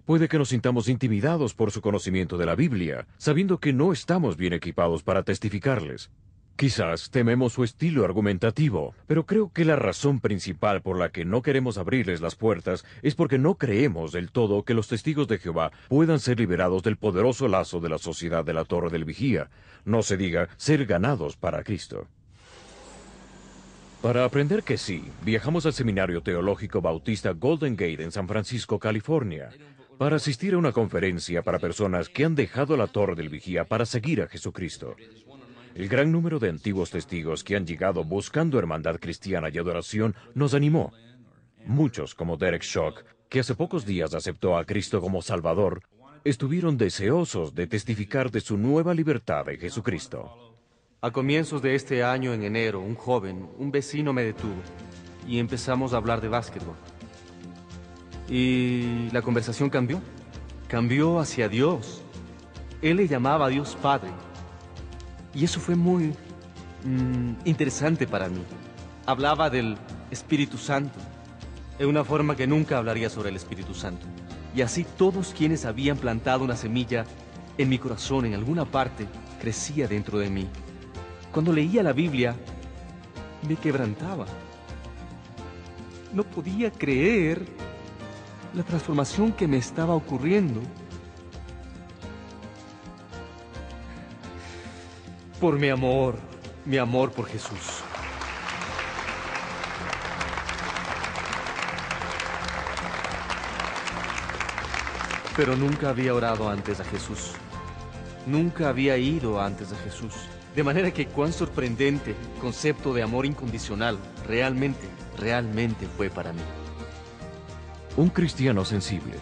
Puede que nos sintamos intimidados por su conocimiento de la Biblia, sabiendo que no estamos bien equipados para testificarles. Quizás tememos su estilo argumentativo, pero creo que la razón principal por la que no queremos abrirles las puertas es porque no creemos del todo que los testigos de Jehová puedan ser liberados del poderoso lazo de la sociedad de la Torre del Vigía, no se diga ser ganados para Cristo. Para aprender que sí, viajamos al Seminario Teológico Bautista Golden Gate en San Francisco, California, para asistir a una conferencia para personas que han dejado la Torre del Vigía para seguir a Jesucristo. El gran número de antiguos testigos que han llegado buscando hermandad cristiana y adoración nos animó. Muchos, como Derek Shock, que hace pocos días aceptó a Cristo como Salvador, estuvieron deseosos de testificar de su nueva libertad en Jesucristo. A comienzos de este año, en enero, un joven, un vecino me detuvo y empezamos a hablar de básquetbol. Y la conversación cambió. Cambió hacia Dios. Él le llamaba a Dios Padre. Y eso fue muy interesante para mí. Hablaba del Espíritu Santo, en una forma que nunca hablaría sobre el Espíritu Santo. Y así todos quienes habían plantado una semilla en mi corazón, en alguna parte, crecía dentro de mí. Cuando leía la Biblia, me quebrantaba. No podía creer la transformación que me estaba ocurriendo. Por mi amor por Jesús. Pero nunca había orado antes a Jesús. Nunca había ido antes a Jesús. De manera que cuán sorprendente el concepto de amor incondicional realmente fue para mí. Un cristiano sensible,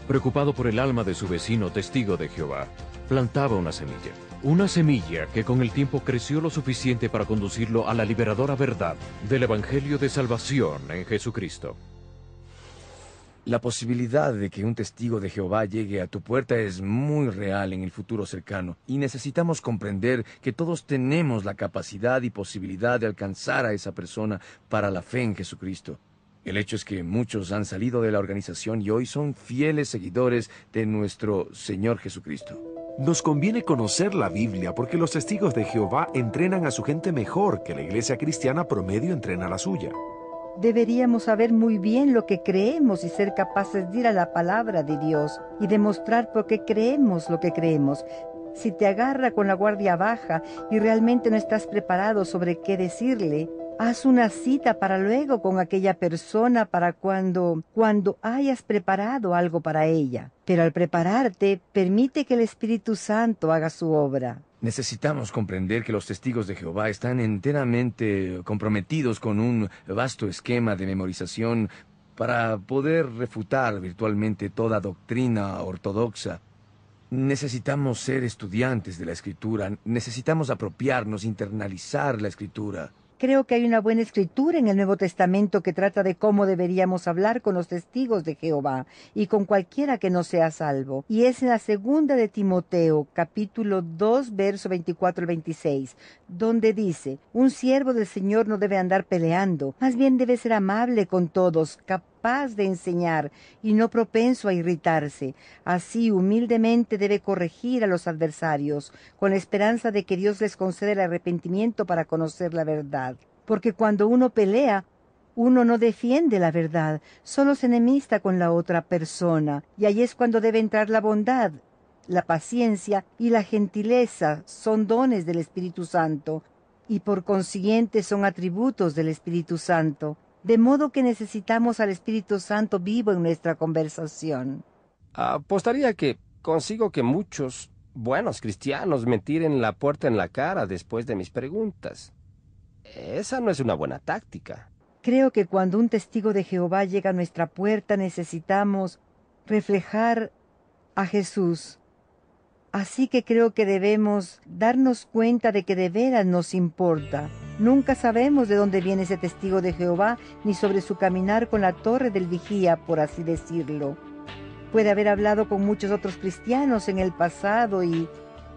preocupado por el alma de su vecino testigo de Jehová, plantaba una semilla. Una semilla que con el tiempo creció lo suficiente para conducirlo a la liberadora verdad del Evangelio de Salvación en Jesucristo. La posibilidad de que un testigo de Jehová llegue a tu puerta es muy real en el futuro cercano, y necesitamos comprender que todos tenemos la capacidad y posibilidad de alcanzar a esa persona para la fe en Jesucristo. El hecho es que muchos han salido de la organización y hoy son fieles seguidores de nuestro Señor Jesucristo. Nos conviene conocer la Biblia porque los testigos de Jehová entrenan a su gente mejor que la iglesia cristiana promedio entrena a la suya. Deberíamos saber muy bien lo que creemos y ser capaces de ir a la palabra de Dios y demostrar por qué creemos lo que creemos. Si te agarra con la guardia baja y realmente no estás preparado sobre qué decirle, haz una cita para luego con aquella persona para cuando hayas preparado algo para ella. Pero al prepararte, permite que el Espíritu Santo haga su obra. Necesitamos comprender que los testigos de Jehová están enteramente comprometidos con un vasto esquema de memorización para poder refutar virtualmente toda doctrina ortodoxa. Necesitamos ser estudiantes de la Escritura, necesitamos apropiarnos, internalizar la Escritura. Creo que hay una buena escritura en el Nuevo Testamento que trata de cómo deberíamos hablar con los testigos de Jehová y con cualquiera que no sea salvo. Y es en la segunda de Timoteo, capítulo 2, verso 24 al 26, donde dice: un siervo del Señor no debe andar peleando, más bien debe ser amable con todos, capaz de enseñar y no propenso a irritarse. Así, humildemente debe corregir a los adversarios, con la esperanza de que Dios les conceda el arrepentimiento para conocer la verdad. Porque cuando uno pelea, uno no defiende la verdad, solo se enemista con la otra persona, y ahí es cuando debe entrar la bondad. La paciencia y la gentileza son dones del Espíritu Santo, y por consiguiente son atributos del Espíritu Santo. De modo que necesitamos al Espíritu Santo vivo en nuestra conversación. Apostaría que consigo que muchos buenos cristianos me tiren la puerta en la cara después de mis preguntas. Esa no es una buena táctica. Creo que cuando un testigo de Jehová llega a nuestra puerta necesitamos reflejar a Jesús. Así que creo que debemos darnos cuenta de que de veras nos importa. Nunca sabemos de dónde viene ese testigo de Jehová, ni sobre su caminar con la torre del vigía, por así decirlo. Puede haber hablado con muchos otros cristianos en el pasado y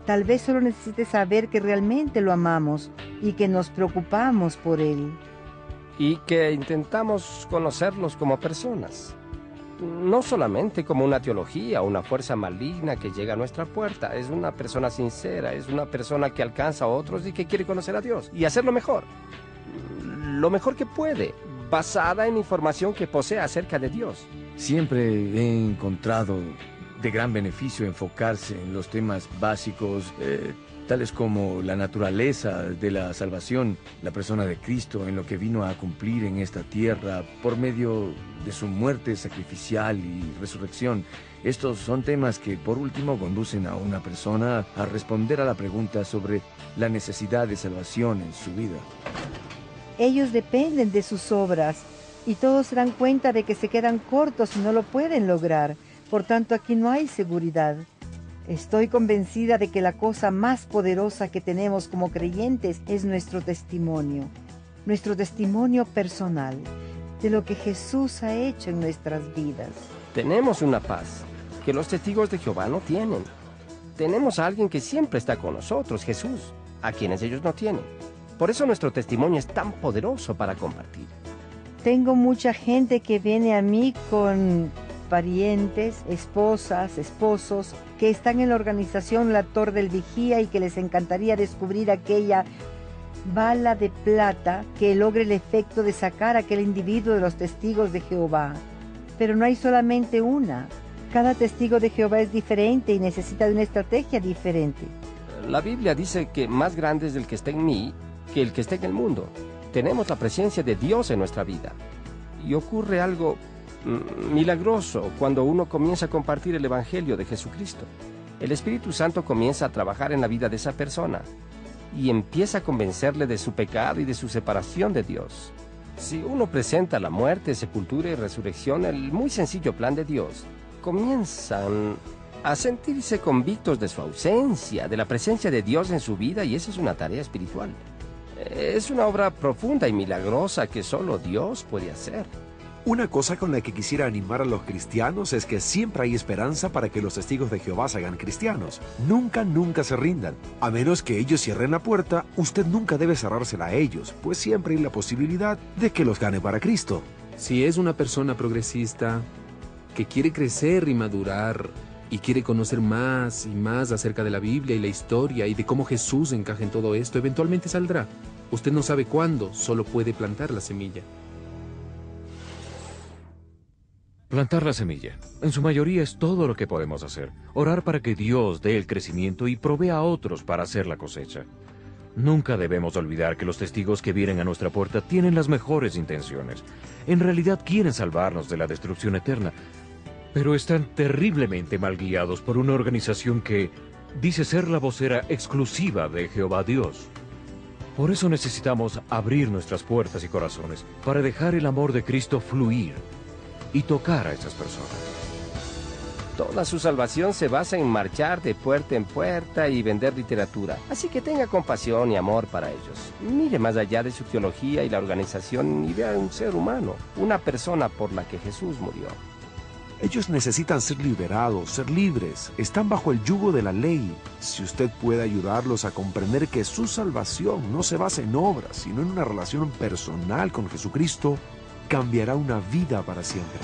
tal vez solo necesite saber que realmente lo amamos y que nos preocupamos por él. Y que intentamos conocerlos como personas. No solamente como una teología o una fuerza maligna que llega a nuestra puerta. Es una persona sincera, es una persona que alcanza a otros y que quiere conocer a Dios y hacerlo mejor. Lo mejor que puede, basada en información que posee acerca de Dios. Siempre he encontrado de gran beneficio enfocarse en los temas básicos, tales como la naturaleza de la salvación, la persona de Cristo, en lo que vino a cumplir en esta tierra por medio de su muerte sacrificial y resurrección. Estos son temas que, por último, conducen a una persona a responder a la pregunta sobre la necesidad de salvación en su vida. Ellos dependen de sus obras, y todos se dan cuenta de que se quedan cortos y no lo pueden lograr. Por tanto, aquí no hay seguridad. Estoy convencida de que la cosa más poderosa que tenemos como creyentes es nuestro testimonio personal, de lo que Jesús ha hecho en nuestras vidas. Tenemos una paz que los testigos de Jehová no tienen. Tenemos a alguien que siempre está con nosotros, Jesús, a quienes ellos no tienen. Por eso nuestro testimonio es tan poderoso para compartir. Tengo mucha gente que viene a mí con parientes, esposas, esposos, que están en la organización La Torre del Vigía y que les encantaría descubrir aquella bala de plata que logre el efecto de sacar a aquel individuo de los testigos de Jehová. Pero no hay solamente una. Cada testigo de Jehová es diferente y necesita de una estrategia diferente. La Biblia dice que más grande es el que está en mí que el que está en el mundo. Tenemos la presencia de Dios en nuestra vida. Y ocurre algo milagroso cuando uno comienza a compartir el Evangelio de Jesucristo. El Espíritu Santo comienza a trabajar en la vida de esa persona y empieza a convencerle de su pecado y de su separación de Dios. Si uno presenta la muerte, sepultura y resurrección, el muy sencillo plan de Dios, comienzan a sentirse convictos de su ausencia, de la presencia de Dios en su vida, y esa es una tarea espiritual. Es una obra profunda y milagrosa que solo Dios puede hacer. Una cosa con la que quisiera animar a los cristianos es que siempre hay esperanza para que los testigos de Jehová se hagan cristianos. Nunca se rindan. A menos que ellos cierren la puerta, usted nunca debe cerrársela a ellos, pues siempre hay la posibilidad de que los gane para Cristo. Si es una persona progresista que quiere crecer y madurar y quiere conocer más y más acerca de la Biblia y la historia y de cómo Jesús encaja en todo esto, eventualmente saldrá. Usted no sabe cuándo, solo puede plantar la semilla. Plantar la semilla. En su mayoría es todo lo que podemos hacer. Orar para que Dios dé el crecimiento y provea a otros para hacer la cosecha. Nunca debemos olvidar que los testigos que vienen a nuestra puerta tienen las mejores intenciones. En realidad quieren salvarnos de la destrucción eterna, pero están terriblemente mal guiados por una organización que dice ser la vocera exclusiva de Jehová Dios. Por eso necesitamos abrir nuestras puertas y corazones para dejar el amor de Cristo fluir y tocar a esas personas. Toda su salvación se basa en marchar de puerta en puerta y vender literatura. Así que tenga compasión y amor para ellos. Mire más allá de su teología y la organización y vea un ser humano, una persona por la que Jesús murió. Ellos necesitan ser liberados, ser libres. Están bajo el yugo de la ley. Si usted puede ayudarlos a comprender que su salvación no se basa en obras, sino en una relación personal con Jesucristo, cambiará una vida para siempre.